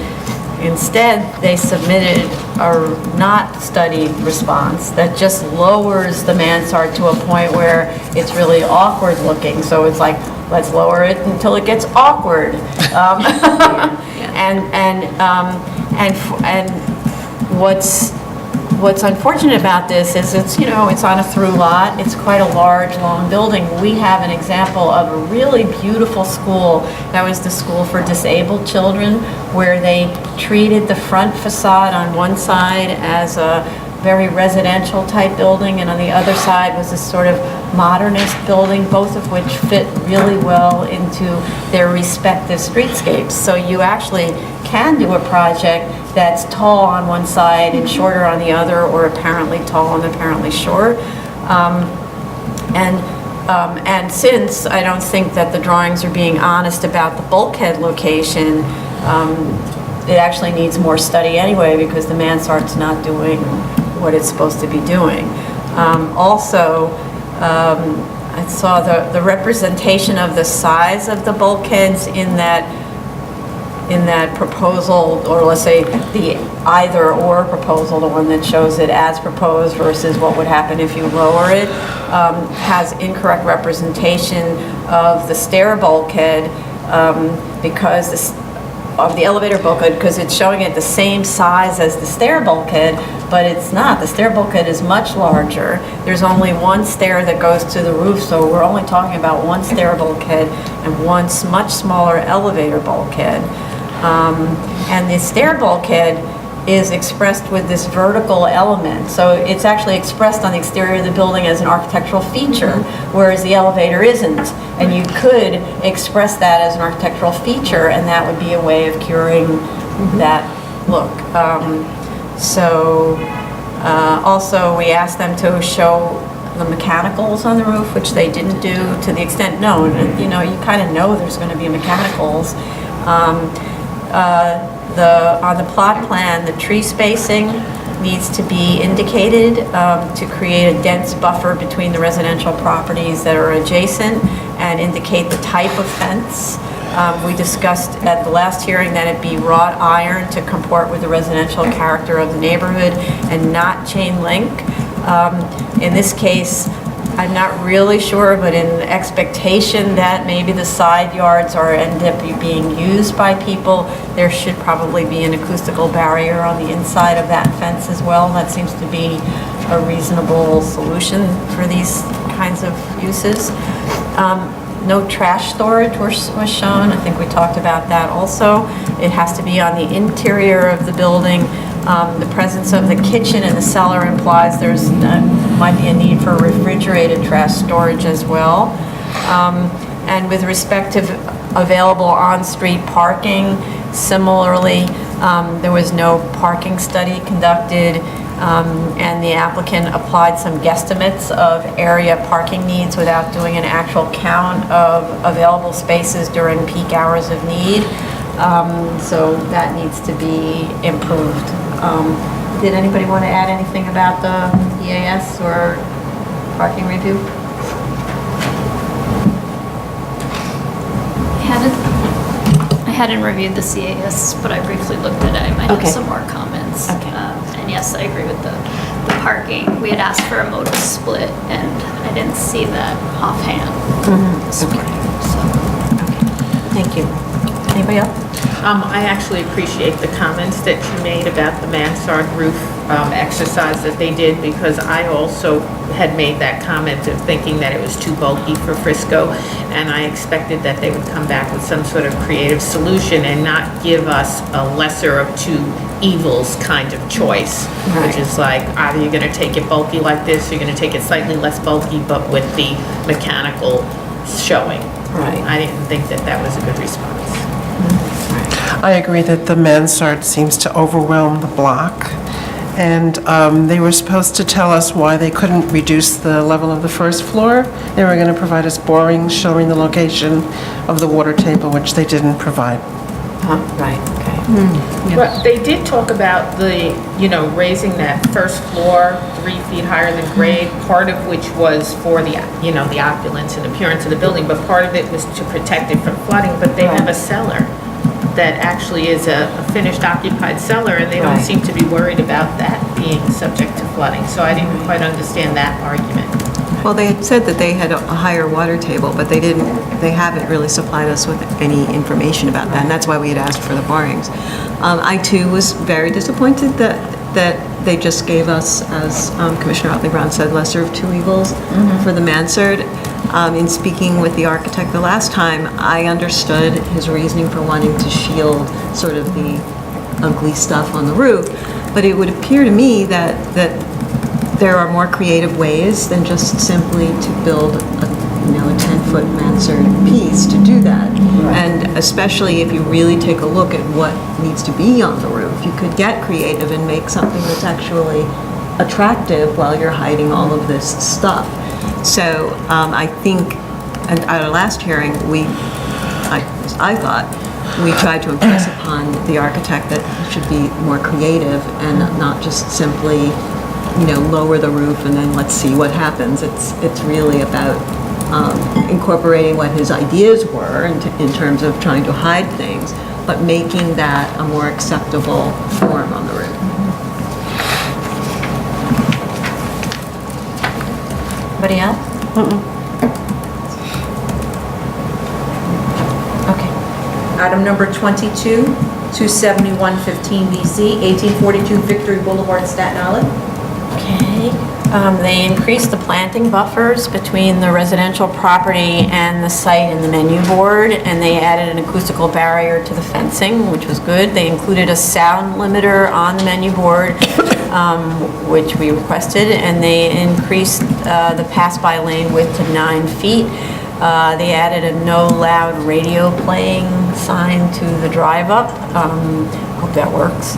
Instead, they submitted a not studied response that just lowers the mansard to a point where it's really awkward looking. So it's like, let's lower it until it gets awkward. And what's unfortunate about this is it's on a through lot. It's quite a large, long building. We have an example of a really beautiful school. That was the School for Disabled Children, where they treated the front facade on one side as a very residential type building, and on the other side was this sort of modernist building, both of which fit really well into their respective streetscapes. So you actually can do a project that's tall on one side and shorter on the other, or apparently tall and apparently short. And since I don't think that the drawings are being honest about the bulkhead location, it actually needs more study anyway, because the mansard's not doing what it's supposed to be doing. Also, I saw the representation of the size of the bulkheads in that proposal, or let's say the either or proposal, the one that shows it as proposed versus what would happen if you lower it, has incorrect representation of the stair bulkhead, because the elevator bulkhead, because it's showing it the same size as the stair bulkhead, but it's not. The stair bulkhead is much larger. There's only one stair that goes to the roof, so we're only talking about one stair bulkhead and one much smaller elevator bulkhead. And the stair bulkhead is expressed with this vertical element. So it's actually expressed on the exterior of the building as an architectural feature, whereas the elevator isn't. And you could express that as an architectural feature, and that would be a way of curing that look. Also, we asked them to show the mechanicals on the roof, which they didn't do to the extent known. You know, you kind of know there's going to be mechanicals. On the plot plan, the tree spacing needs to be indicated to create a dense buffer between the residential properties that are adjacent and indicate the type of fence. We discussed at the last hearing that it be wrought iron to comport with the residential character of the neighborhood and not chain link. In this case, I'm not really sure, but in expectation that maybe the side yards end up being used by people, there should probably be an acoustical barrier on the inside of that fence as well. That seems to be a reasonable solution for these kinds of uses. No trash storage was shown. I think we talked about that also. It has to be on the interior of the building. The presence of the kitchen in the cellar implies there's might be a need for refrigerated trash storage as well. And with respect to available on-street parking, similarly, there was no parking study conducted, and the applicant applied some guesstimates of area parking needs without doing an actual count of available spaces during peak hours of need. So that needs to be improved. Did anybody want to add anything about the EAS or parking review? I hadn't reviewed the CAS, but I briefly looked at it. I might Okay. have some more comments. Okay. And yes, I agree with the parking. We had asked for a modal split, and I didn't see that offhand this morning, so. Thank you. Anybody else? I actually appreciate the comments that you made about the mansard roof exercise that they did, because I also had made that comment of thinking that it was too bulky for Frisco, and I expected that they would come back with some sort of creative solution and not give us a lesser of two evils kind of choice, which is like, either you're going to take it bulky like this, or you're going to take it slightly less bulky, but with the mechanical showing. Right. I didn't think that that was a good response. I agree that the mansard seems to overwhelm the block, and they were supposed to tell us why they couldn't reduce the level of the first floor. They were going to provide us borings showing the location of the water table, which they didn't provide. Right, okay. But they did talk about the, raising that first floor 3 feet higher than grade, part of which was for the, the opulence and appearance of the building, but part of it was to protect it from flooding, but they have a cellar that actually is a finished occupied cellar, and they don't seem to be worried about that being subject to flooding. So I didn't quite understand that argument. Well, they had said that they had a higher water table, but they haven't really supplied us with any information about that, and that's why we had asked for the borings. I too was very disappointed that they just gave us, as Commissioner Otley Brown said, lesser of two evils for the mansard. In speaking with the architect the last time, I understood his reasoning for wanting to shield sort of the ugly stuff on the roof, but it would appear to me that there are more creative ways than just simply to build a 10-foot mansard piece to do that. And especially if you really take a look at what needs to be on the roof, you could get creative and make something that's actually attractive while you're hiding all of this stuff. So I think, and at our last hearing, I thought we tried to impress upon the architect that he should be more creative and not just simply, lower the roof and then let's see what happens. It's really about incorporating what his ideas were in terms of trying to hide things, but making that a more acceptable form on the roof. Anybody else? Okay. Item number 22, 27115 BZ, 1842 Victory Boulevard, Staten Island. Okay. They increased the planting buffers between the residential property and the site and the menu board, and they added an acoustical barrier to the fencing, which was good. They included a sound limiter on the menu board, which we requested, and they increased the pass-by lane width to 9 feet. They added a no loud radio playing sign to the drive-up. Hope that works.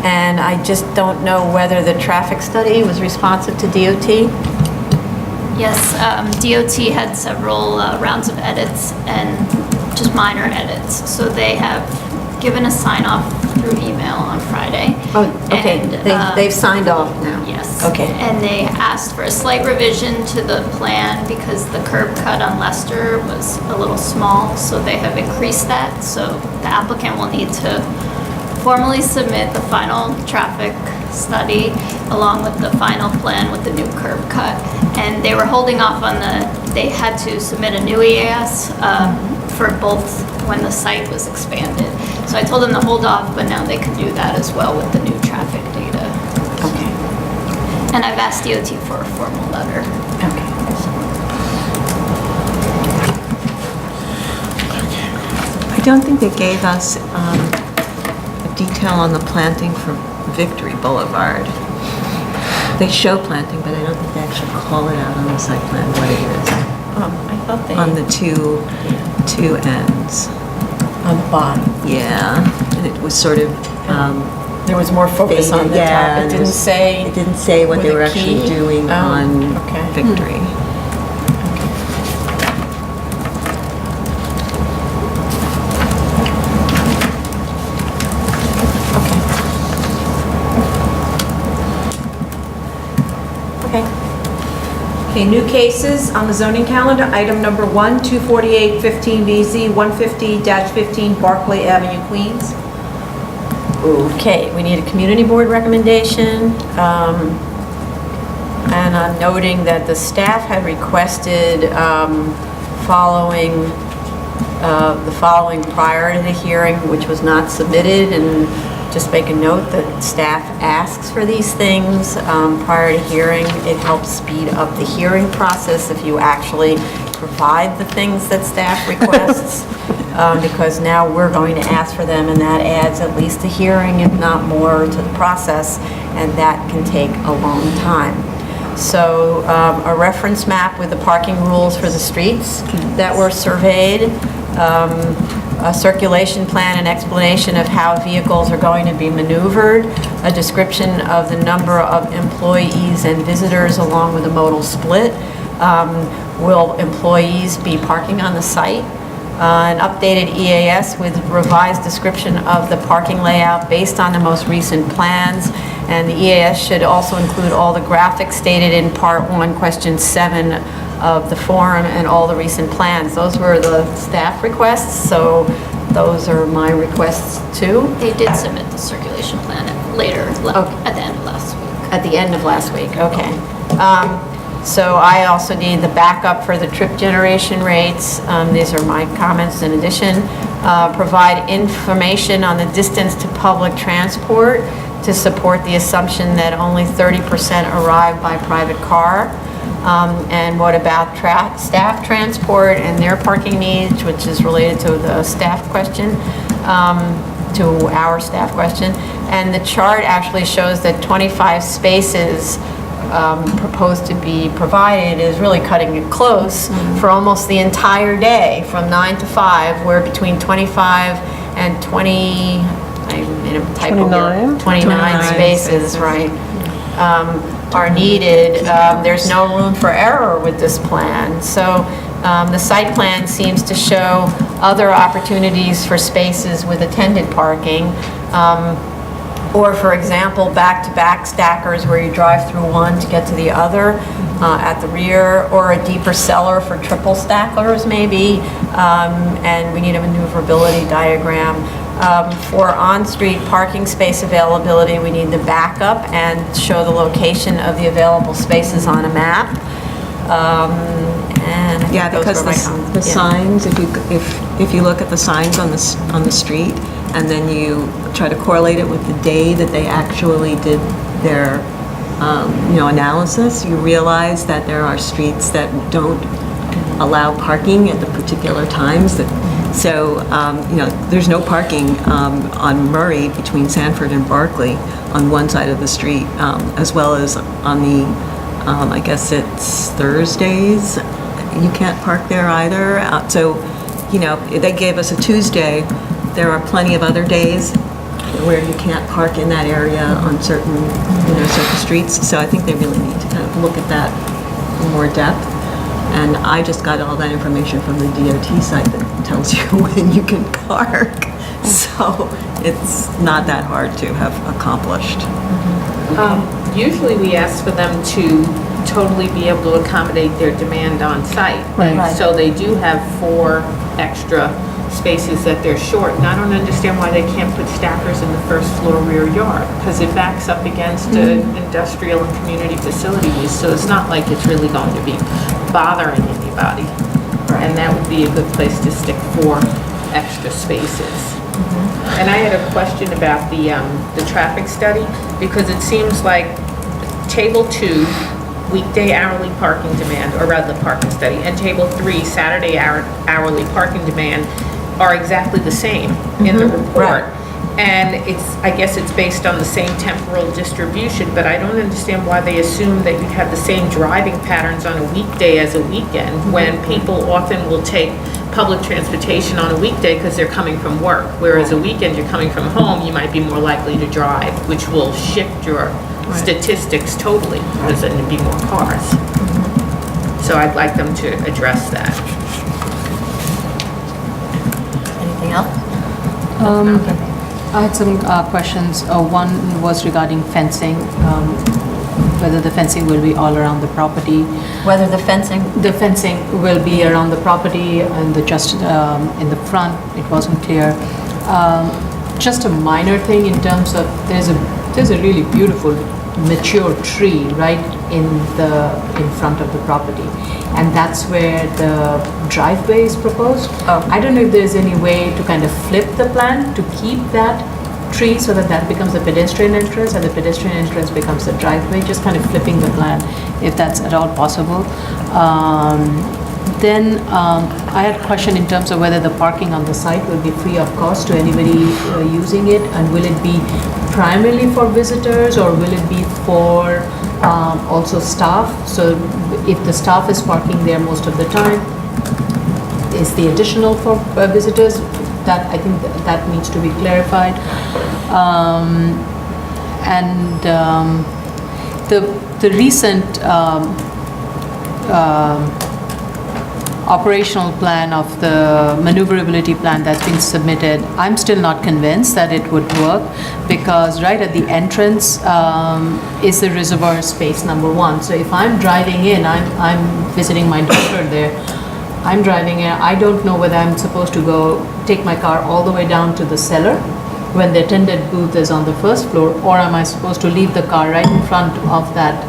And I just don't know whether the traffic study was responsive to DOT. Yes, DOT had several rounds of edits and just minor edits. So they have given a sign off through email on Friday. Oh, okay, And, they've signed off now. Yes. Okay. And they asked for a slight revision to the plan because the curb cut on Leicester was a little small, so they have increased that. So the applicant will need to formally submit the final traffic study along with the final plan with the new curb cut. And they were holding off on they had to submit a new EAS for both when the site was expanded. So I told them to hold off, but now they can do that as well with the new traffic data. Okay. And I've asked DOT for a formal letter. Okay. I don't think they gave us detail on the planting for Victory Boulevard. They show planting, but I don't think they actually call it out on the site plan what it is. I thought they... On the two ends. On the bottom. Yeah, and it was sort of, There was more focus on the yeah, top. It and didn't say... it didn't say what with they a were actually key? doing Oh, on okay. Victory. Okay. Okay, new cases on the zoning calendar. Item number 1, 24815 BZ, 150-15 Barclay Avenue, Queens. Okay, we need a community board recommendation. And I'm noting that the staff had requested the following prior to the hearing, which was not submitted, and just make a note that staff asks for these things prior to hearing. It helps speed up the hearing process if you actually provide the things that staff requests, because now we're going to ask for them, and that adds at least a hearing, if not more, to the process, and that can take a long time. So a reference map with the parking rules for the streets that were surveyed, a circulation plan and explanation of how vehicles are going to be maneuvered, a description of the number of employees and visitors along with a modal split. Will employees be parking on the site? An updated EAS with revised description of the parking layout based on the most recent plans. And the EAS should also include all the graphics stated in Part 1, Question 7 of the form and all the recent plans. Those were the staff requests, so those are my requests too. They did submit the circulation plan later, Okay. at the end of last week. At the end of last week, okay. So I also need the backup for the trip generation rates. These are my comments in addition. Provide information on the distance to public transport to support the assumption that only 30% arrive by private car. And what about staff transport and their parking needs, which is related to the staff question, to our staff question. And the chart actually shows that 25 spaces proposed to be provided is really cutting it close for almost the entire day, from 9 to 5, where between 25 and 20, I made a typo here, 29 spaces, right, are needed. There's no room for error with this plan. So the site plan seems to show other opportunities for spaces with attended parking. Or, for example, back-to-back stackers where you drive through one to get to the other at the rear, or a deeper cellar for triple stackers maybe, and we need a maneuverability diagram. For on-street parking space availability, we need the backup and show the location of the available spaces on a map. And I think Yeah, those because were my comments. the Yeah. signs, if you look at the signs on the street, and then you try to correlate it with the day that they actually did their, analysis, you realize that there are streets that don't allow parking at the particular times. So, there's no parking on Murray between Sanford and Barclay on one side of the street, as well as on the, I guess it's Thursdays, you can't park there either. So, they gave us a Tuesday. There are plenty of other days where you can't park in that area on certain streets. So I think they really need to kind of look at that in more depth. And I just got all that information from the DOT site that tells you when you can park. So it's not that hard to have accomplished. Usually we ask for them to totally be able to accommodate their demand on site. Right. So they do have 4 extra spaces that they're short, and I don't understand why they can't put stackers in the first floor rear yard, because it backs up against industrial and community facility use, so it's not like it's really going to be bothering anybody. And that would be a good place to stick 4 extra spaces. And I had a question about the traffic study, because it seems like Table 2, weekday hourly parking demand, or rather the parking study, and Table 3, Saturday hourly parking demand, are exactly the same in the report. And I guess it's based on the same temporal distribution, but I don't understand why they assume that you'd have the same driving patterns on a weekday as a weekend, when people often will take public transportation on a weekday because they're coming from work, whereas a weekend you're coming from home, you might be more likely to drive, which will shift your statistics totally, because then there'd be more cars. So I'd like them to address that. Anything else? I had some questions. One was regarding fencing, whether the fencing will be all around the property. Whether the fencing, The fencing will be around the property and just in the front, it wasn't clear. Just a minor thing in terms of, there's a really beautiful mature tree right in front of the property, and that's where the driveway is proposed. I don't know if there's any way to kind of flip the plan to keep that tree so that becomes the pedestrian entrance and the pedestrian entrance becomes the driveway, just kind of flipping the plan, if that's at all possible. Then I had a question in terms of whether the parking on the site will be free of cost to anybody using it, and will it be primarily for visitors, or will it be for also staff? So if the staff is parking there most of the time, is the additional for visitors? That, I think that needs to be clarified. The recent operational plan of the maneuverability plan that's been submitted, I'm still not convinced that it would work, because right at the entrance is the reservoir space number 1. So if I'm driving in, I'm visiting my daughter there, I'm driving in, I don't know whether I'm supposed to go take my car all the way down to the cellar when the attendant booth is on the first floor, or am I supposed to leave the car right in front of that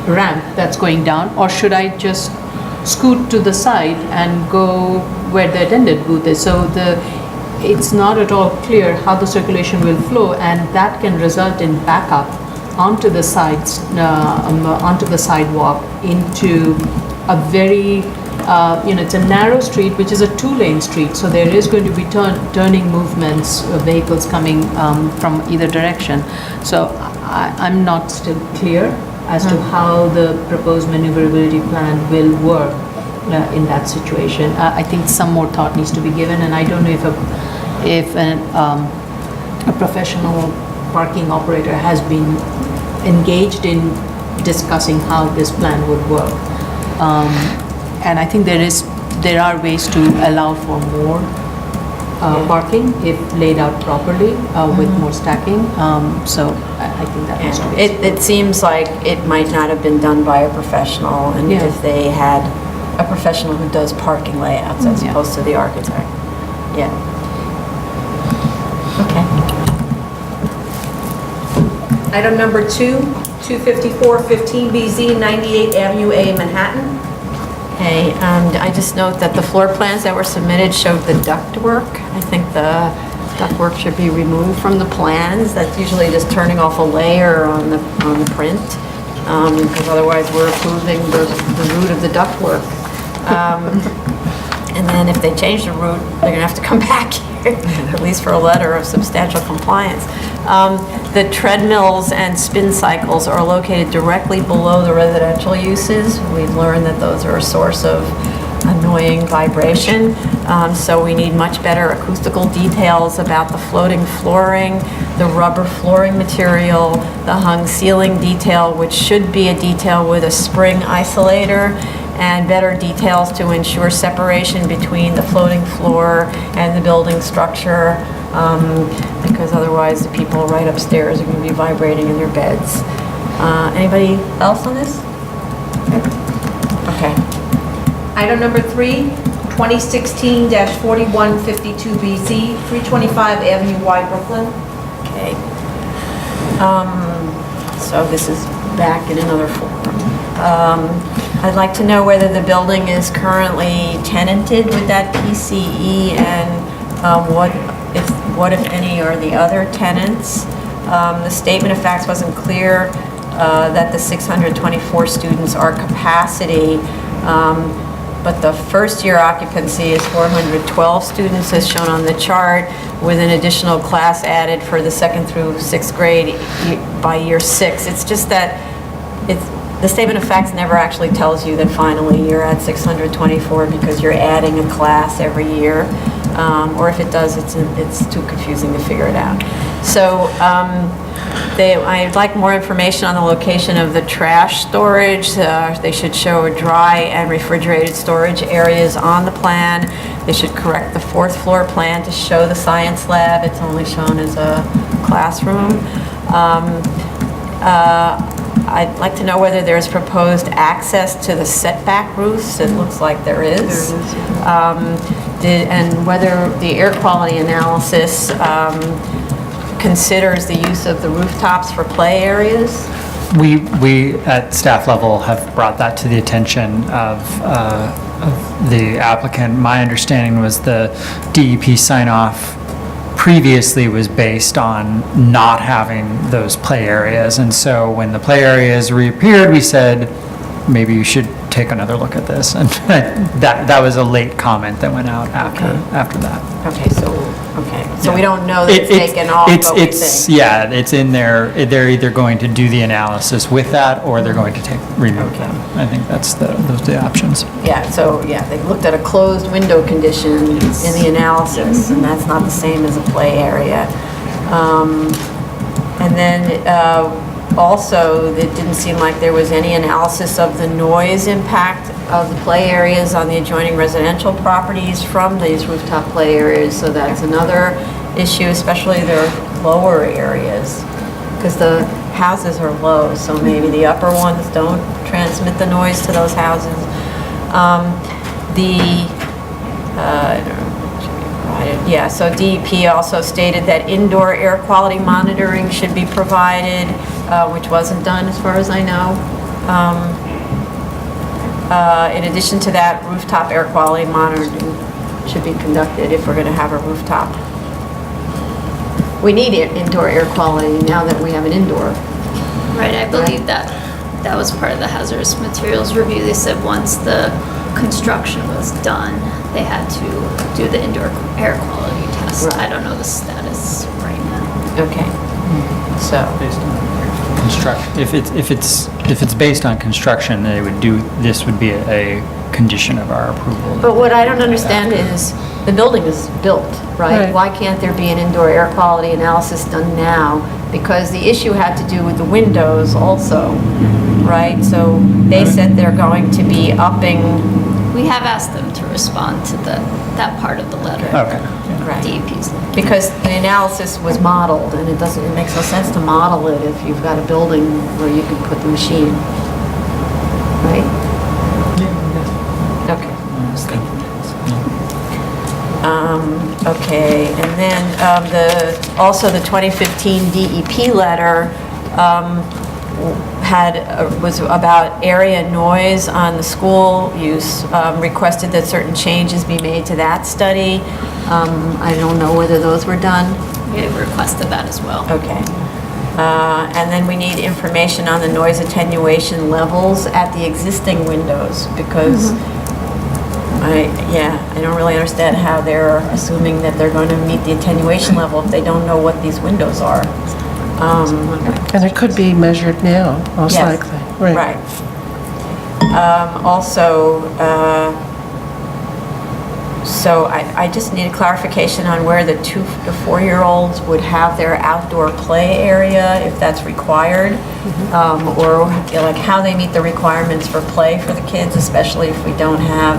ramp that's going down, or should I just scoot to the side and go where the attendant booth is? So it's not at all clear how the circulation will flow, and that can result in backup onto the sides, onto the sidewalk into a very, it's a narrow street, which is a 2-lane street, so there is going to be turning movements, vehicles coming from either direction. So I'm not still clear as to how the proposed maneuverability plan will work in that situation. I think some more thought needs to be given, and I don't know if a professional parking operator has been engaged in discussing how this plan would work. And I think there are ways to allow for more parking if laid out properly with more stacking. So I think that has to be. it seems like it might not have been done by a professional, and Yeah. if they had a professional who does parking layouts as Yeah. opposed to the architect. Yeah. Okay. Item number 2, 254-15BZ, 98 Avenue A, Manhattan. Okay, I just note that the floor plans that were submitted showed the ductwork. I think the ductwork should be removed from the plans. That's usually just turning off a layer on the print, because otherwise we're approving the root of the ductwork. And then if they change the route, they're gonna have to come back here, at least for a letter of substantial compliance. The treadmills and spin cycles are located directly below the residential uses. We've learned that those are a source of annoying vibration, so we need much better acoustical details about the floating flooring, the rubber flooring material, the hung ceiling detail, which should be a detail with a spring isolator, and better details to ensure separation between the floating floor and the building structure, because otherwise the people right upstairs are going to be vibrating in their beds. Anybody else on this? Okay. Item number 3, 2016-4152BZ, 325 Avenue Y, Brooklyn. Okay. So this is back in another form. I'd like to know whether the building is currently tenanted with that PCE, and what if any are the other tenants. The statement of facts wasn't clear that the 624 students are capacity, but the first year occupancy is 412 students as shown on the chart, with an additional class added for the 2nd through 6th grade by year 6. It's just that the statement of facts never actually tells you that finally you're at 624 because you're adding a class every year, or if it does, it's too confusing to figure it out. So I'd like more information on the location of the trash storage. They should show dry and refrigerated storage areas on the plan. They should correct the 4th floor plan to show the science lab. It's only shown as a classroom. I'd like to know whether there's proposed access to the setback roofs. It looks like there is. And whether the air quality analysis considers the use of the rooftops for play areas. We at staff level have brought that to the attention of the applicant. My understanding was the DEP sign-off previously was based on not having those play areas, and so when the play areas reappeared, we said, maybe you should take another look at this, and that was a late comment that went out after that. Okay, so we don't know that it's taken off, but we think. Yeah, it's in there. They're either going to do the analysis with that, or they're going to remove them. I think those are the options. Yeah, so, they looked at a closed window condition in the analysis, and that's not the same as a play area. And then also, it didn't seem like there was any analysis of the noise impact of the play areas on the adjoining residential properties from these rooftop play areas, so that's another issue, especially their lower areas, because the houses are low, so maybe the upper ones don't transmit the noise to those houses. So DEP also stated that indoor air quality monitoring should be provided, which wasn't done as far as I know. In addition to that, rooftop air quality monitoring should be conducted if we're going to have a rooftop. We need indoor air quality now that we have an indoor. Right, I believe that was part of the hazardous materials review. They said once the construction was done, they had to do the indoor air quality test. Right. I don't know the status right now. Okay, so. Based on construction. If it's based on construction, this would be a condition of our approval. But what I don't understand is, the building is built, right? Why can't there be an indoor air quality analysis done now? Because the issue had to do with the windows also, right? So they said they're going to be upping. We have asked them to respond to that part of the letter. Okay. Right. DEP's. Because the analysis was modeled, and it makes no sense to model it if you've got a building where you can put the machine, right? Okay. Okay, and then also the 2015 DEP letter was about area noise on the school use, requested that certain changes be made to that study. I don't know whether those were done. We requested that as well. Okay. And then we need information on the noise attenuation levels at the existing windows, because I don't really understand how they're assuming that they're going to meet the attenuation level if they don't know what these windows are. And it could be measured now, most Yes. likely. Right. Also, so I just need a clarification on where the 2 to 4-year-olds would have their outdoor play area, if that's required, or like how they meet the requirements for play for the kids, especially if we don't have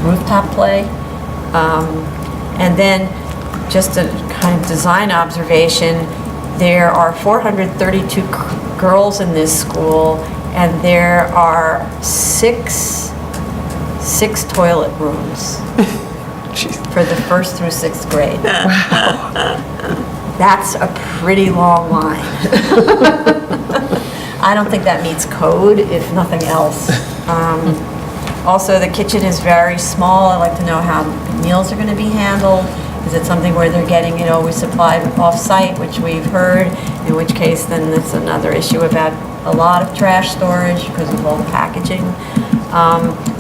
rooftop play. And then just a kind of design observation, there are 432 girls in this school, and there are six toilet rooms for the 1st through 6th grade. That's a pretty long line. I don't think that meets code, if nothing else. Also, the kitchen is very small. I'd like to know how meals are going to be handled. Is it something where they're getting it always supplied off-site, which we've heard, in which case then that's another issue about a lot of trash storage because of all the packaging.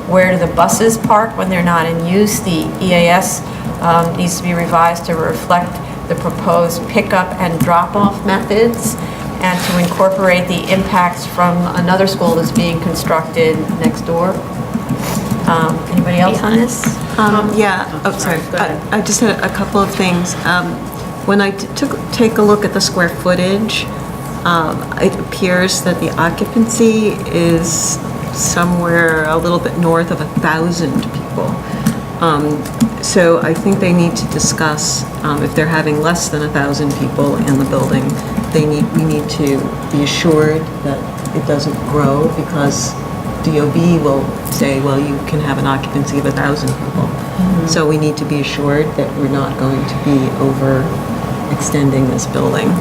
Where do the buses park when they're not in use? The EAS needs to be revised to reflect the proposed pickup and drop-off methods and to incorporate the impacts from another school that's being constructed next door. Anybody else on this? Sorry. I just had a couple of things. When I take a look at the square footage, it appears that the occupancy is somewhere a little bit north of 1,000 people. So I think they need to discuss, if they're having less than 1,000 people in the building, we need to be assured that it doesn't grow, because DOB will say, well, you can have an occupancy of 1,000 people. So we need to be assured that we're not going to be overextending this building.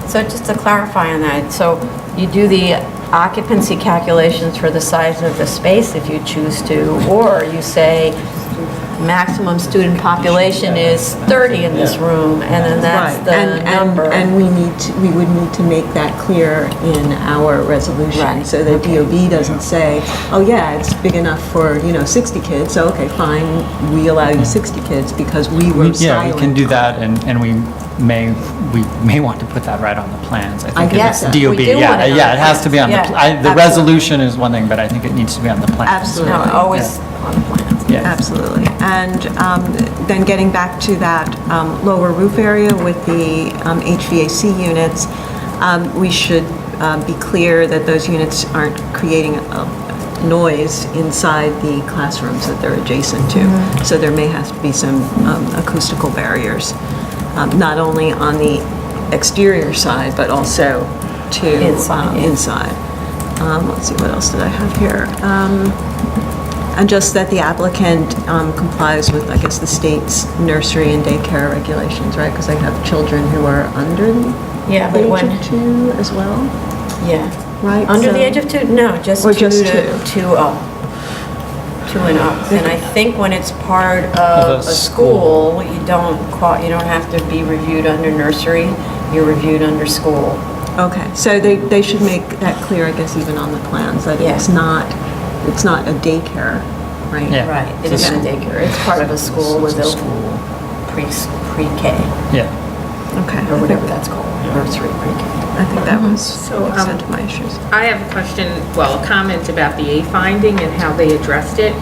So just to clarify on that, so you do the occupancy calculations for the size of the space if you choose to, or you say maximum student population is 30 in this room, and then that's the number. And we would need to make that clear in our resolution, Right. so that DOB doesn't say, oh yeah, it's big enough for, 60 kids, so okay, fine, we allow you 60 kids because we were Yeah, we can silent. do that, and we may want to put that right on the plans. I I think guess if it's so. DOB, We do want it on yeah, the it has to be on the, plans. the absolutely. resolution is one thing, but I think it needs to be on the plans. Absolutely. No, always on the plans. Yeah. Absolutely. And then getting back to that lower roof area with the HVAC units, we should be clear that those units aren't creating noise inside the classrooms that they're adjacent to. So there may have to be some acoustical barriers, not only on the exterior side, but also to inside. Let's see, what else did I have here? And just that the applicant complies with, I guess, the state's nursery and daycare regulations, right? Because they have children who are under the Yeah, but age when, of 2 as well, yeah. right? Under the So- age of 2? No, just Or 2 just to 2 up. 2 and up. And I think when it's part of a school, you don't have to be reviewed under nursery, you're reviewed under school. Okay, so they should make that clear, I guess, even on the plans, that Yeah. it's not a daycare, right? Yeah. Right, it isn't a daycare, it's part of a school with a pre-K, Yeah. Okay. or whatever that's called, nursery, pre-K. I think that was So, the extent of my issues. I have a question, well, a comment about the A finding and how they addressed it.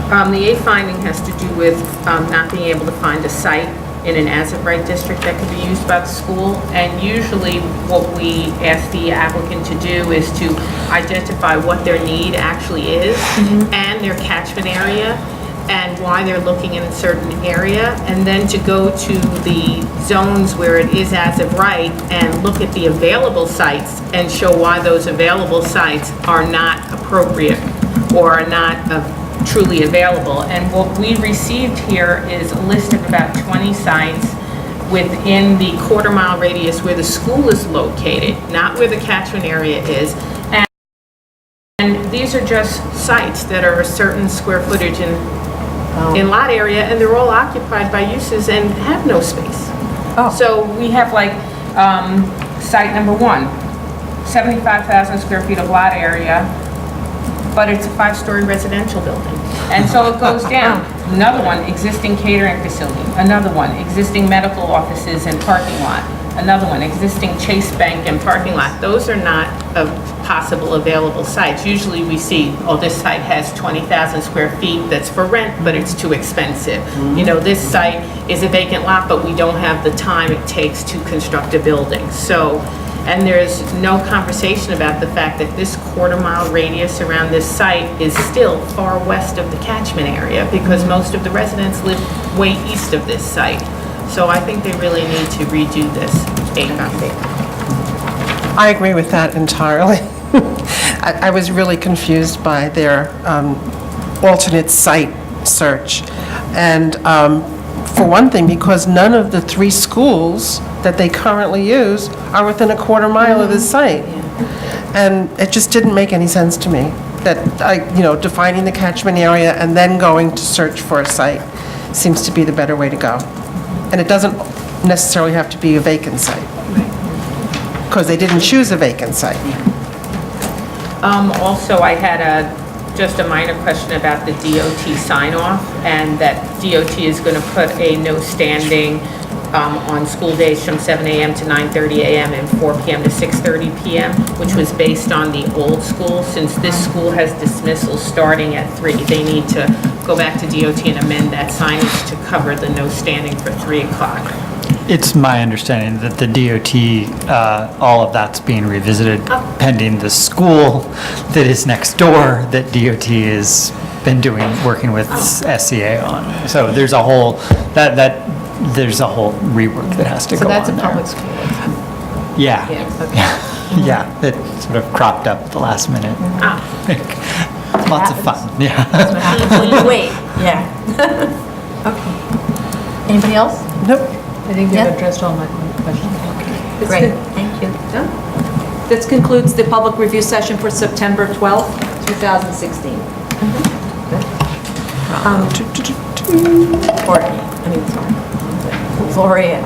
The A finding has to do with not being able to find a site in an as-of-right district that could be used by the school. And usually what we ask the applicant to do is to identify what their need actually is and their catchment area and why they're looking in a certain area, and then to go to the zones where it is as of right and look at the available sites and show why those available sites are not appropriate or are not truly available. And what we received here is a list of about 20 sites within the quarter-mile radius where the school is located, not where the catchment area is. And these are just sites that are a certain square footage in lot area, and they're all occupied by uses and have no space. So we have like site number 1, 75,000 square feet of lot area, but it's a 5-story residential building. And so it goes down. Another one, existing catering facility. Another one, existing medical offices and parking lot. Another one, existing Chase Bank and parking lot. Those are not possible available sites. Usually we see, oh, this site has 20,000 square feet that's for rent, but it's too expensive. You know, this site is a vacant lot, but we don't have the time it takes to construct a building. So, and there's no conversation about the fact that this quarter-mile radius around this site is still far west of the catchment area because most of the residents live way east of this site. So I think they really need to redo this ACOP. I agree with that entirely. I was really confused by their alternate site search. And for one thing, because none of the 3 schools that they currently use are within a quarter mile of this site. And it just didn't make any sense to me that, defining the catchment area and then going to search for a site seems to be the better way to go. And it doesn't necessarily have to be a vacant site, because they didn't choose a vacant site. Also, I had just a minor question about the DOT sign-off, and that DOT is going to put a no standing on school days from 7 a.m. to 9:30 a.m. and 4 p.m. to 6:30 p.m., which was based on the old school. Since this school has dismissal starting at 3, they need to go back to DOT and amend that signage to cover the no standing for 3 o'clock. It's my understanding that the DOT, all of that's being revisited pending the school that is next door that DOT has been working with SCA on. So there's a whole, there's a whole rework that has to go on there. So that's a public school? Yeah. Okay. Yeah, it sort of cropped up at the last minute. Lots of fun, yeah. Wait, yeah. Okay. Anybody else? Nope. I think we've Yeah. addressed all my questions. Great, thank you. This concludes the public review session for September 12th, 2016. Courtney, sorry. Gloria.